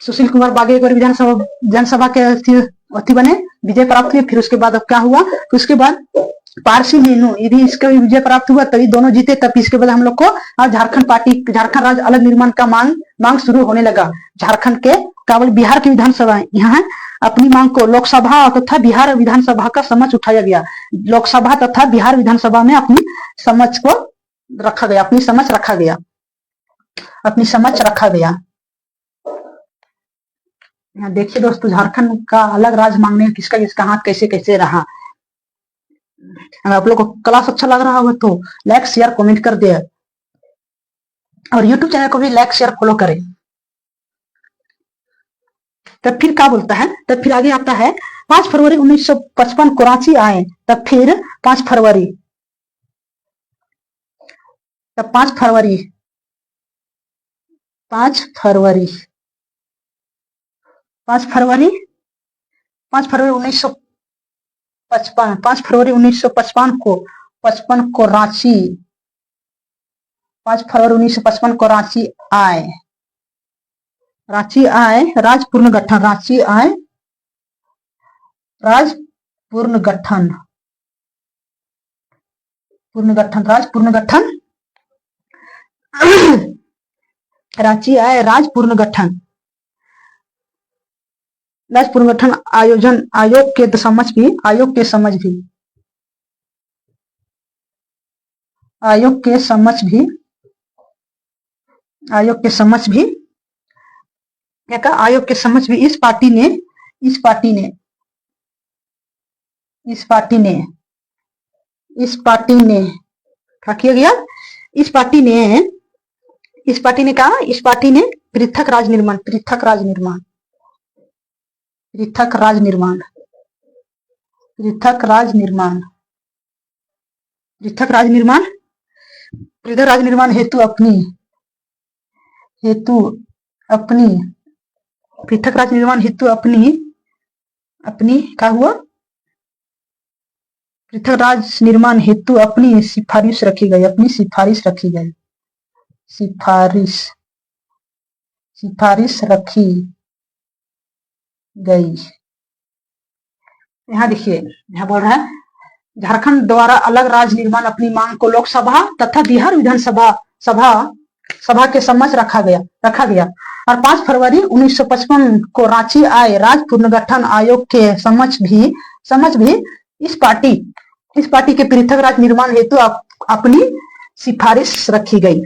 सुशील कुमार बागे एक बार विधानसभा के अति बने, विजय प्राप्त हुए। फिर उसके बाद अब क्या हुआ? तो उसके बाद पारसी मेनू यदि इसका भी विजय प्राप्त हुआ, तभी दोनों जीते। तब इसके बाद हम लोग को झारखंड राज्य अलग निर्माण का मांग शुरू होने लगा। झारखंड के केवल बिहार की विधानसभा यहाँ अपनी मांग को लोकसभा तथा बिहार विधानसभा का समक्ष उठाया गया। लोकसभा तथा बिहार विधानसभा में अपनी समक्ष रखा गया। यहाँ देखिए दोस्तों, झारखंड का अलग राज्य मांगने में किसका हाथ कैसे रहा। अगर आप लोग को क्लास अच्छा लग रहा हो तो लाइक शेयर कमेंट कर दे और यूट्यूब चैनल को भी लाइक शेयर फॉलो करें। तब फिर क्या बोलता है? तब फिर आगे आता है 5 फरवरी 1955 को रांची आए। तब फिर 5 फरवरी 5 फरवरी 5 फरवरी 5 फरवरी 1955 5 फरवरी 1955 को 55 को रांची 5 फरवरी 1955 को रांची आए राज पुनर्गठन रांची आए राज पुनर्गठन राज पुनर्गठन रांची आए राज पुनर्गठन आयोजन आयोग के समझ भी आयोग के समझ भी क्या कहा, आयोग के समझ भी इस पार्टी ने क्या किया गया, इस पार्टी ने पृथक राज निर्माण हेतु अपनी सिफारिश रखी गई। यहाँ देखिए, यहाँ बोल रहा है झारखंड द्वारा अलग राज्य निर्माण अपनी मांग को लोकसभा तथा बिहार विधानसभा सभा के समक्ष रखा गया और 5 फरवरी 1955 को रांची आए राज पुनर्गठन आयोग के समक्ष भी इस पार्टी के पृथक राज्य निर्माण हेतु अपनी सिफारिश रखी गई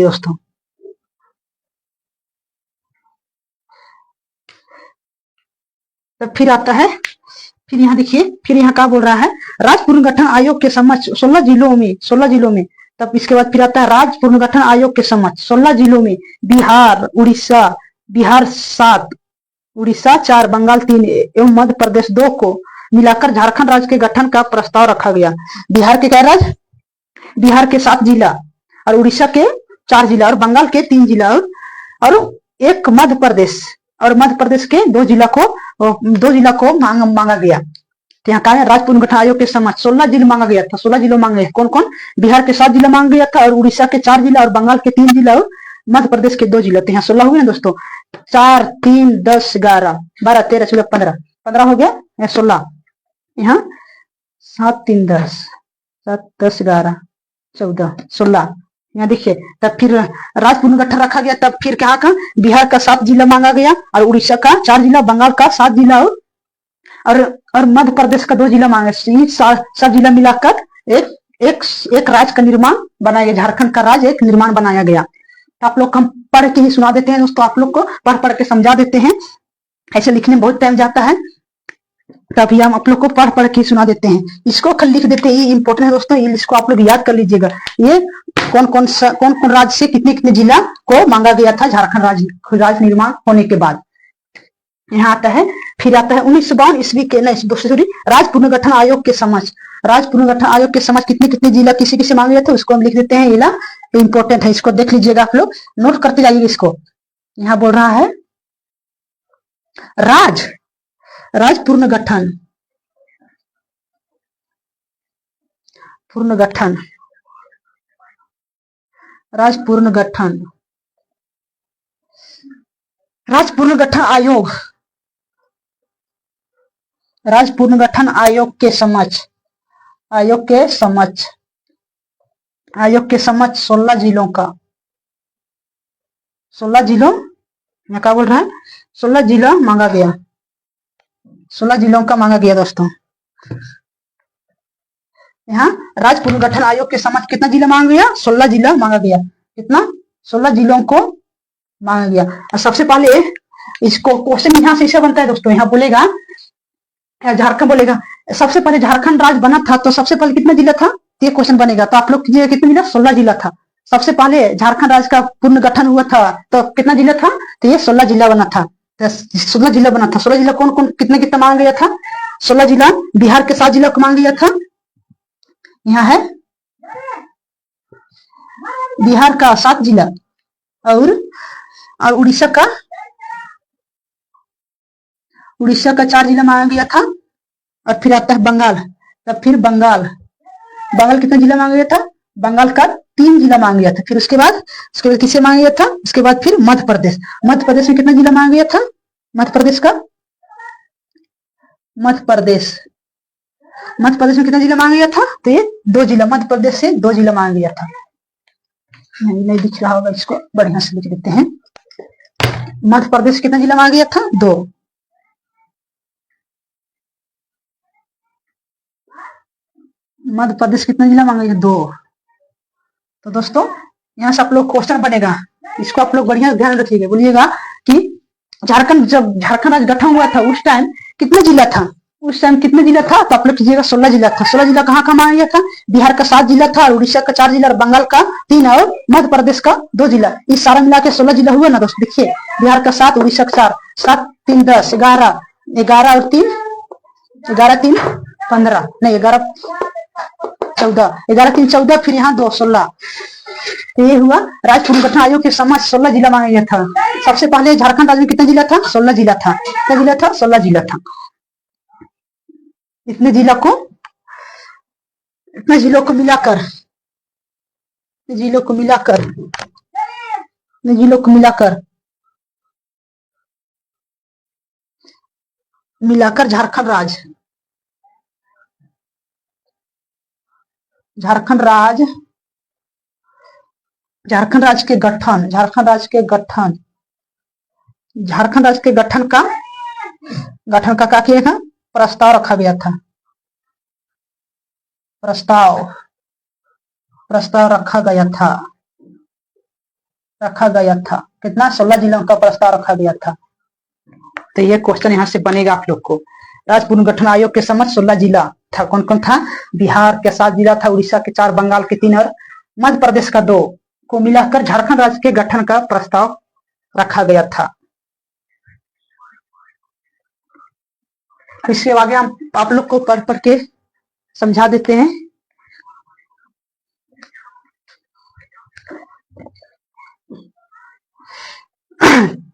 दोस्तों। तब फिर आता है, फिर यहाँ देखिए, फिर यहाँ क्या बोल रहा है, राज्य पुनर्गठन आयोग के समक्ष 16 जिलों में। तब इसके बाद फिर आता है राज्य पुनर्गठन आयोग के समक्ष 16 जिलों में बिहार 7, उड़ीसा 4, बंगाल 3 एवं मध्य प्रदेश 2 को मिलाकर झारखंड राज्य के गठन का प्रस्ताव रखा गया। बिहार के क्या राज्य, बिहार के 7 जिला और उड़ीसा के 4 जिला और बंगाल के 3 जिला और एक मध्य प्रदेश के 2 जिला को मांगा गया। तो यहाँ कहा है राज्य पुनर्गठन आयोग के समक्ष 16 जिले मांगा गया था। 16 जिलों मांगे कौन कौन, बिहार के 7 जिला मांगा गया था और उड़ीसा के 4 जिला और बंगाल के 3 जिला और मध्य प्रदेश के 2 जिला। तो यहाँ 16 हुए ना दोस्तों, 4, 3, 10, 11, 12, 13, 14, 15 हो गया, 16। यहाँ 7, 3, 10, 7, 10, 11, 14, 16। यहाँ देखिए, तब फिर राज्य पुनर्गठन रखा गया। तब फिर क्या कहा, बिहार का 7 जिला मांगा गया और उड़ीसा का 4 जिला, बंगाल का 7 जिला और मध्य प्रदेश का 2 जिला मांगे। 7 जिला मिलाकर एक राज्य का निर्माण बनाया गया, झारखंड का राज्य एक निर्माण बनाया गया। आप लोग हम पढ़ के ही सुना देते हैं दोस्तों, आप लोग को पढ़ के समझा देते हैं, ऐसे लिखने में बहुत टाइम जाता है, तभी हम आप लोग को पढ़ के सुना देते हैं। इसको कल लिख देते हैं, ये इंपॉर्टेंट है दोस्तों, इसको आप लोग याद कर लीजिएगा। ये कौन राज्य से कितने जिला को मांगा गया था झारखंड राज्य निर्माण होने के बाद। यहाँ आता है, फिर आता है 1952 ईस्वी के राज्य पुनर्गठन आयोग के समक्ष कितने जिला किसे मांगे गए थे, उसको हम लिख देते हैं। ये इंपॉर्टेंट है, इसको देख लीजिएगा, आप लोग नोट करते जाइएगा इसको। यहाँ बोल रहा है राज्य पुनर्गठन आयोग के समक्ष 16 जिलों में क्या बोल रहा है, 16 जिला मांगा गया, 16 जिलों का मांगा गया दोस्तों। यहाँ राज्य पुनर्गठन आयोग के समक्ष कितना जिला मांगा गया, 16 जिला मांगा गया। कितना, 16 जिलों को मांगा गया। और सबसे पहले इसको क्वेश्चन यहाँ से ऐसा बनता है दोस्तों, यहाँ बोलेगा झारखंड, बोलेगा सबसे पहले झारखंड राज्य बना था तो सबसे पहले कितना जिला था, ये क्वेश्चन बनेगा। तो आप लोग कीजिएगा, कितना जिला, 16 जिला था। सबसे पहले झारखंड राज्य का पुनर्गठन हुआ था तो कितना जिला था, तो ये 16 जिला बना था। 16 जिला बना था। 16 जिला कौन कितना मांगा गया था, 16 जिला बिहार के 7 जिला को मांगा गया था यहाँ है बिहार का 7 जिला और उड़ीसा का 4 जिला मांगा गया था। और फिर आता है बंगाल, तब फिर बंगाल कितना जिला मांगा गया था? बंगाल का 3 जिला मांगा गया था। फिर उसके बाद किसे मांगा गया था? उसके बाद फिर मध्य प्रदेश में कितना जिला मांगा गया था? मध्य प्रदेश में कितना जिला मांगा गया था? तो ये 2 जिला, मध्य प्रदेश से 2 जिला मांगा गया था। नहीं दिख रहा होगा, इसको बढ़िया से लिख देते हैं। मध्य प्रदेश कितना जिला मांगा गया था? 2। मध्य प्रदेश कितना जिला मांगा गया? 2। तो दोस्तों यहाँ से आप लोग क्वेश्चन बनेगा, इसको आप लोग बढ़िया ध्यान रखिएगा। बोलिएगा कि जब झारखंड राज्य गठन हुआ था उस टाइम कितना जिला था? तो आप लोग कीजिएगा 16 जिला था। 16 जिला कहाँ मांगा गया था? बिहार का 7 जिला था, उड़ीसा का 4 जिला, बंगाल का 3 और मध्य प्रदेश का 2 जिला। इस सारा मिला के 16 जिला हुआ ना दोस्तों। देखिए बिहार का 7, उड़ीसा का 4, 7 3 10, 11 और 3 15, नहीं 11 3 14, फिर यहाँ 2 16। तो ये हुआ राज्य पुनर्गठन आयोग के समय 16 जिला मांगा गया था। सबसे पहले झारखंड राज्य में कितना जिला था? 16 जिला था। कितना जिला था? 16 जिला था। इतने जिलों को मिलाकर झारखंड राज्य के गठन का क्या किया था? प्रस्ताव रखा गया था। प्रस्ताव रखा गया था। कितना? 16 जिलों का प्रस्ताव रखा गया था। तो ये क्वेश्चन यहाँ से बनेगा आप लोग को। राज्य पुनर्गठन आयोग के समय 16 जिला था। कौन कौन था? बिहार के 7 जिला था, उड़ीसा के 4, बंगाल के 3 और मध्य प्रदेश का 2 को मिलाकर झारखंड राज्य के गठन का प्रस्ताव रखा गया था। इसके आगे हम आप लोग को पढ़ के समझा देते हैं।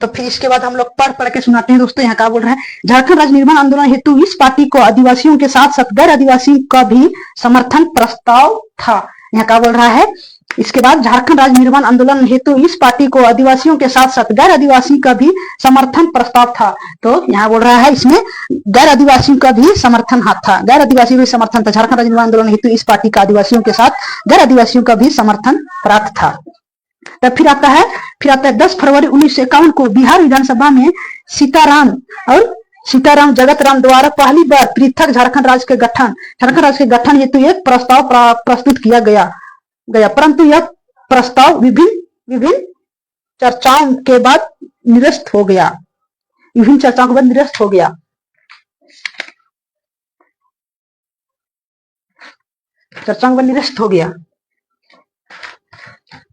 तो फिर इसके बाद हम लोग पढ़ के सुनाते हैं दोस्तों। यहाँ क्या बोल रहा है? झारखंड राज्य निर्माण आंदोलन हेतु इस पार्टी को आदिवासियों के साथ साथ गैर आदिवासी का भी समर्थन प्रस्ताव था। यहाँ क्या बोल रहा है? इसके बाद झारखंड राज्य निर्माण आंदोलन हेतु इस पार्टी को आदिवासियों के साथ साथ गैर आदिवासी का भी समर्थन प्रस्ताव था। तो यहाँ बोल रहा है इसमें गैर आदिवासियों का भी समर्थन था। गैर आदिवासी भी समर्थन था। झारखंड राज्य निर्माण आंदोलन हेतु इस पार्टी का आदिवासियों के साथ गैर आदिवासियों का भी समर्थन प्राप्त था। तब फिर आता है 10 फरवरी 1951 को बिहार विधानसभा में सीताराम जगत राम द्वारा पहली बार पृथक झारखंड राज्य के गठन हेतु एक प्रस्ताव प्रस्तुत किया गया, परंतु यह प्रस्ताव विभिन्न चर्चाओं के बाद निरस्त हो गया।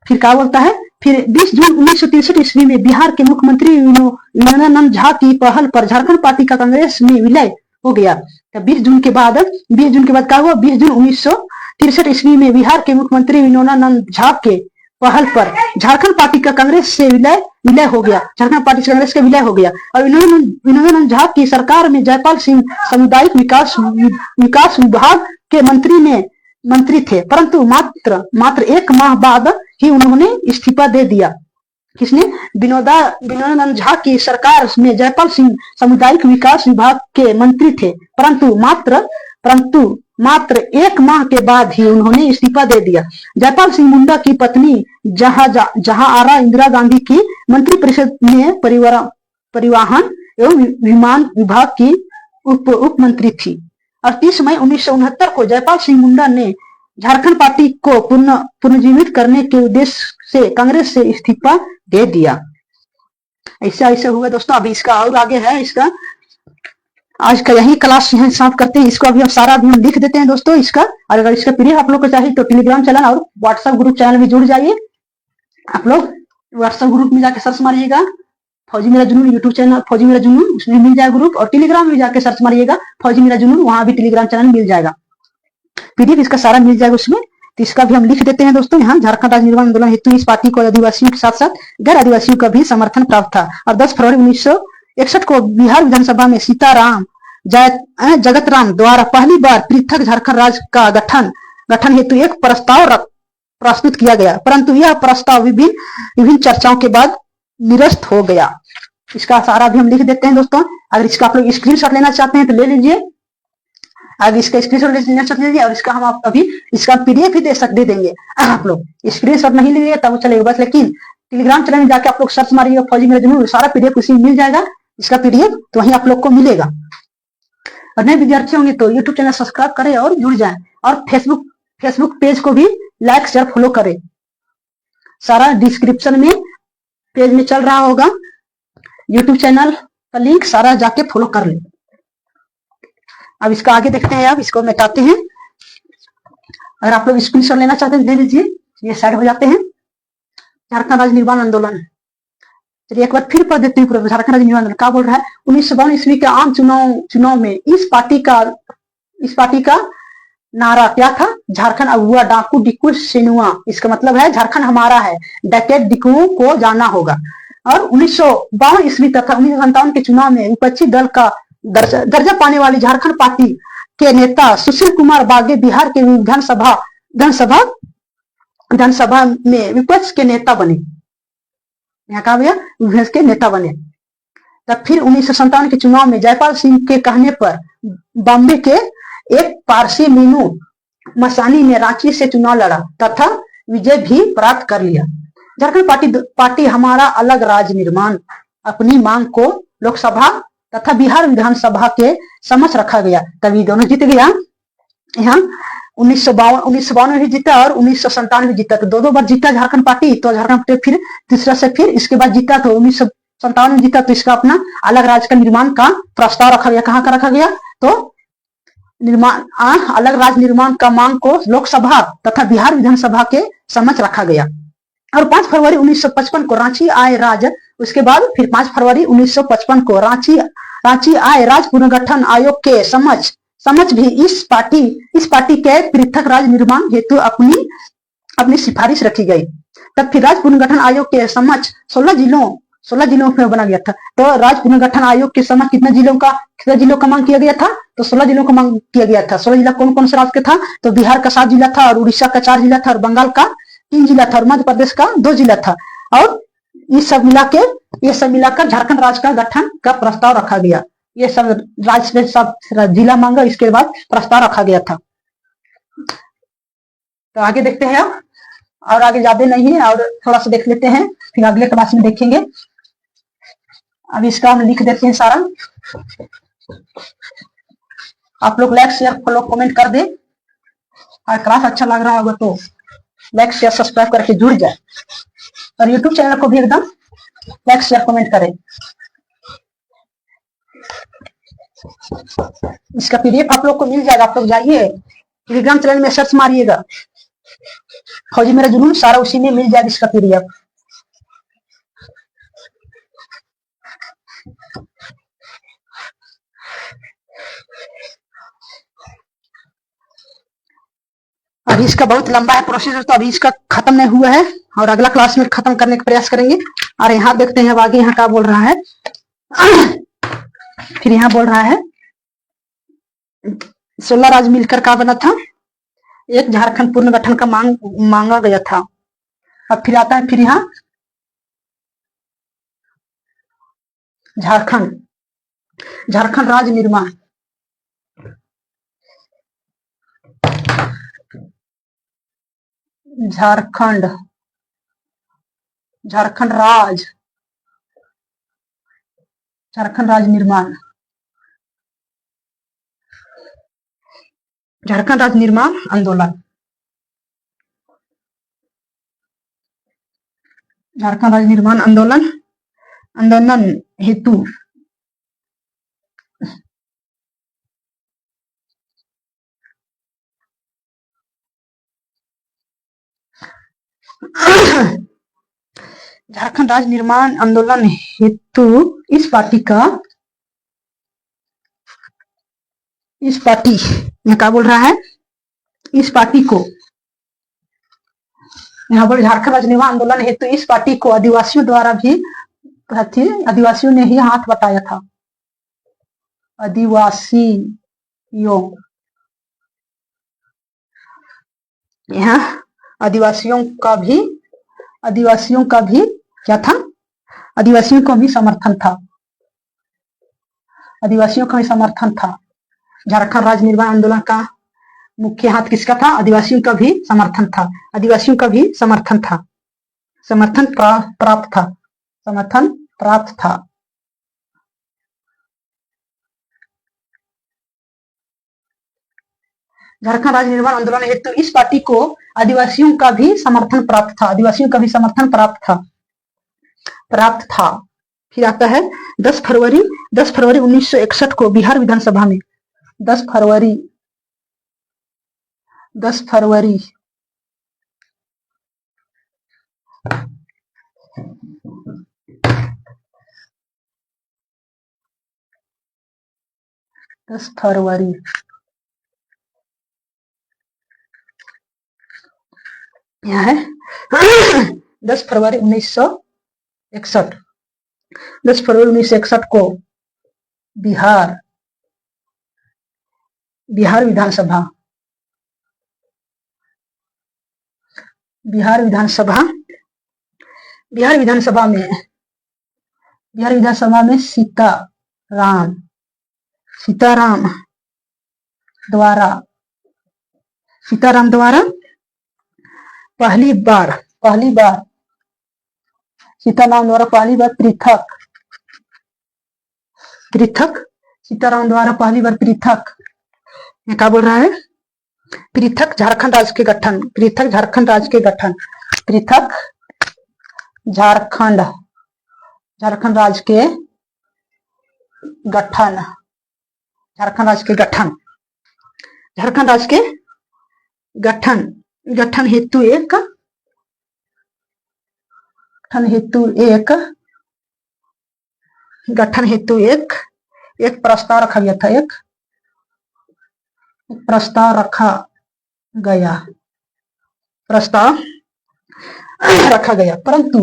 फिर क्या बोलता है? फिर 20 जून 1963 ईस्वी में बिहार के मुख्यमंत्री विनोदानंद झा की पहल पर झारखंड पार्टी का कांग्रेस में विलय हो गया। 20 जून के बाद क्या हुआ? 20 जून 1963 ईस्वी में बिहार के मुख्यमंत्री विनोदानंद झा के पहल पर झारखंड पार्टी का कांग्रेस से विलय हो गया। झारखंड पार्टी से कांग्रेस का विलय हो गया और विनोदानंद झा की सरकार में जयपाल सिंह सामुदायिक विकास विभाग के मंत्री थे, परंतु मात्र 1 माह बाद ही उन्होंने इस्तीफा दे दिया। किसने? विनोदानंद झा की सरकार में जयपाल सिंह सामुदायिक विकास विभाग के मंत्री थे, परंतु मात्र 1 माह के बाद ही उन्होंने इस्तीफा दे दिया। जयपाल सिंह मुंडा की पत्नी जहां आरा इंदिरा गांधी की मंत्रिपरिषद में परिवहन एवं विमान विभाग की उप मंत्री थी। और 30 मई 1969 को जयपाल सिंह मुंडा ने झारखंड पार्टी को पुनर्जीवित करने के उद्देश्य से कांग्रेस से इस्तीफा दे दिया। ऐसा हुआ दोस्तों। अभी इसका और आगे है, इसका आज का यही क्लास यहाँ समाप्त करते हैं। इसको अभी हम सारा हम लिख देते हैं दोस्तों इसका। और अगर इसका पीडीएफ आप लोग को चाहिए तो टेलीग्राम चैनल और व्हाट्सएप ग्रुप चैनल में जुड़ जाइए। आप लोग व्हाट्सएप ग्रुप में जाकर सर्च मारिएगा फौजी मेरा जुनून, यूट्यूब चैनल फौजी मेरा जुनून, उसमें मिल जाएगा ग्रुप। और टेलीग्राम में जाकर सर्च मारिएगा फौजी मेरा जुनून, वहां भी टेलीग्राम चैनल मिल जाएगा। पीडीएफ इसका सारा मिल जाएगा उसमें, तो इसका भी हम लिख देते हैं दोस्तों यहाँ। झारखंड राज्य निर्माण आंदोलन हेतु इस पार्टी को आदिवासियों के साथ साथ गैर आदिवासियों का भी समर्थन प्राप्त था। और 10 फरवरी 1961 को बिहार विधानसभा में सीताराम जगत राम द्वारा पहली बार पृथक झारखंड राज्य का गठन हेतु एक प्रस्ताव प्रस्तुत किया गया, परंतु यह प्रस्ताव विभिन्न चर्चाओं के बाद निरस्त हो गया। इसका सारा भी हम लिख देते हैं दोस्तों। अगर इसका आप लोग स्क्रीनशॉट लेना चाहते हैं तो ले लीजिए, अगर इसका स्क्रीनशॉट लेना चाहते हैं, और इसका हम अभी इसका पीडीएफ भी दे देंगे। आप लोग स्क्रीनशॉट नहीं लीजिए तब चलेगा बस, लेकिन टेलीग्राम चैनल में जाके आप लोग सर्च मारिएगा फौजी मेरा जुनून, सारा पीडीएफ उसी में मिल जाएगा। इसका पीडीएफ तो वहीं आप लोग को मिलेगा। और नए विद्यार्थी होंगे तो यूट्यूब चैनल सब्सक्राइब करें और जुड़ जाएं, और फेसबुक पेज को भी लाइक शेयर फॉलो करें। सारा डिस्क्रिप्शन में पेज में चल रहा होगा, यूट्यूब चैनल का लिंक सारा जाके फॉलो कर ले। अब इसका आगे देखते हैं, अब इसको मिटाते हैं। अगर आप लोग स्क्रीनशॉट लेना चाहते हैं दे दीजिए, ये साइड हो जाते हैं। झारखंड राज्य निर्माण आंदोलन, चलिए एक बार फिर पढ़ देते हैं। झारखंड राज्य निर्माण आंदोलन क्या बोल रहा है? 1952 ईस्वी के आम चुनाव में इस पार्टी का नारा क्या था? झारखंड अगुआ डाकू डिकू सेनुआ। इसका मतलब है झारखंड हमारा है, डकैत डिकुओं को जाना होगा। और 1952 ईस्वी तथा 1957 के चुनाव में विपक्षी दल का दर्जा पाने वाली झारखंड पार्टी के नेता सुशील कुमार बागे बिहार के विधानसभा में विपक्ष के नेता बने। यहाँ कहा गया विपक्ष के नेता बने। तब फिर 1957 के चुनाव में जयपाल सिंह के कहने पर बॉम्बे के एक पारसी मीनू मसानी ने रांची से चुनाव लड़ा तथा विजय भी प्राप्त कर लिया। झारखंड पार्टी हमारा अलग राज्य निर्माण अपनी मांग को लोकसभा तथा बिहार विधानसभा के समक्ष रखा गया, तभी दोनों जीत गया। यहाँ 1952 में भी जीता और 1957 में जीता, तो दो बार जीता झारखंड पार्टी। तो झारखंड पार्टी फिर तीसरा से फिर इसके बाद जीता, तो 1957 में जीता, तो इसका अपना अलग राज्य का निर्माण का प्रस्ताव रखा गया। कहाँ का रखा गया? तो अलग राज्य निर्माण का मांग को लोकसभा तथा बिहार विधानसभा के समक्ष रखा गया। और 5 फरवरी 1955 को रांची आए राज, उसके बाद फिर 5 फरवरी 1955 को रांची आए राज्य पुनर्गठन आयोग के समक्ष भी इस पार्टी के पृथक राज्य निर्माण हेतु अपनी सिफारिश रखी गई। तब फिर राज्य पुनर्गठन आयोग के समक्ष 16 जिलों में बना गया था। तो राज्य पुनर्गठन आयोग के समक्ष कितने जिलों का मांग किया गया था? तो 16 जिलों का मांग किया गया था। 16 जिला कौन कौन से राज्य का था? तो बिहार का 7 जिला था, और उड़ीसा का 4 जिला था, और बंगाल का 3 जिला था, और मध्य प्रदेश का 2 जिला था। और ये सब मिलाकर झारखंड राज्य का गठन का प्रस्ताव रखा गया। ये सब राज्य में सब जिला मांगा, इसके बाद प्रस्ताव रखा गया था। तो आगे देखते हैं अब, और आगे ज्यादा नहीं है, और थोड़ा सा देख लेते हैं, फिर अगले क्लास में देखेंगे। अब इसका हम लिख देते हैं सारा। आप लोग लाइक शेयर फॉलो कमेंट कर दे, और क्लास अच्छा लग रहा होगा तो लाइक शेयर सब्सक्राइब करके जुड़ जाए, और यूट्यूब चैनल को भी एकदम लाइक शेयर कमेंट करें। इसका पीडीएफ आप लोग को मिल जाएगा। आप लोग जाइए टेलीग्राम चैनल में सर्च मारिएगा फौजी मेरा जुनून, सारा उसी में मिल जाएगा इसका पीडीएफ। अभी इसका बहुत लंबा है प्रोसेस, तो अभी इसका खत्म नहीं हुआ है, और अगला क्लास में खत्म करने का प्रयास करेंगे। और यहाँ देखते हैं अब आगे यहाँ क्या बोल रहा है। फिर यहाँ बोल रहा है 16 राज्य मिलकर क्या बना था? एक झारखंड पुनर्गठन का मांगा गया था। अब फिर आता है फिर यहाँ झारखंड राज्य निर्माण, झारखंड राज्य निर्माण, झारखंड राज्य निर्माण आंदोलन, झारखंड राज्य निर्माण आंदोलन हेतु झारखंड राज्य निर्माण आंदोलन हेतु इस पार्टी में क्या बोल रहा है? इस पार्टी को, यहाँ पर झारखंड राज्य निर्माण आंदोलन हेतु इस पार्टी को आदिवासियों द्वारा भी, आदिवासियों ने ही हाथ बटाया था। आदिवासियों, यहाँ आदिवासियों का भी क्या था? आदिवासियों का भी समर्थन था। आदिवासियों का भी समर्थन था। झारखंड राज्य निर्माण आंदोलन का मुख्य हाथ किसका था? आदिवासियों का भी समर्थन था। आदिवासियों का भी समर्थन था। समर्थन प्राप्त था। समर्थन प्राप्त था। झारखंड राज्य निर्माण आंदोलन हेतु इस पार्टी को आदिवासियों का भी समर्थन प्राप्त था। आदिवासियों का भी समर्थन प्राप्त था। फिर आता है 10 फरवरी 1961 को बिहार विधानसभा में, 10 फरवरी 10 फरवरी यहाँ है 10 फरवरी 1961, 10 फरवरी 1961 को बिहार विधानसभा में सीताराम द्वारा पहली बार सीताराम द्वारा पहली बार पृथक सीताराम द्वारा पहली बार पृथक, क्या बोल रहा है? पृथक झारखंड राज्य के गठन, पृथक झारखंड राज्य के गठन, पृथक झारखंड राज्य के गठन, झारखंड राज्य के गठन, झारखंड राज्य के गठन हेतु एक प्रस्ताव रखा गया था। एक प्रस्ताव रखा गया, परंतु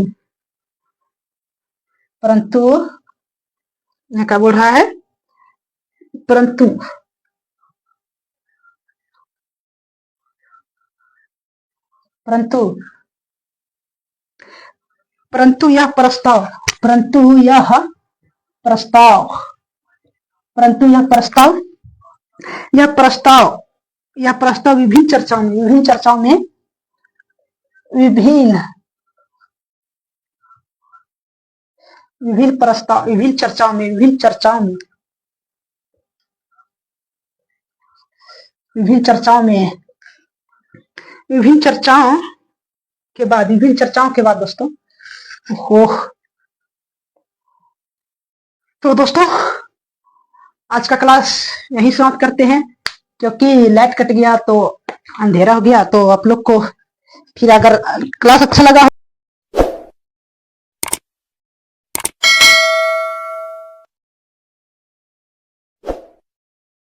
क्या बोल रहा है? परंतु यह प्रस्ताव विभिन्न चर्चाओं के बाद दोस्तों, तो दोस्तों आज का क्लास यहीं समाप्त करते हैं, क्योंकि लाइट कट गया तो अंधेरा हो गया। तो आप लोग को फिर अगर क्लास अच्छा लगा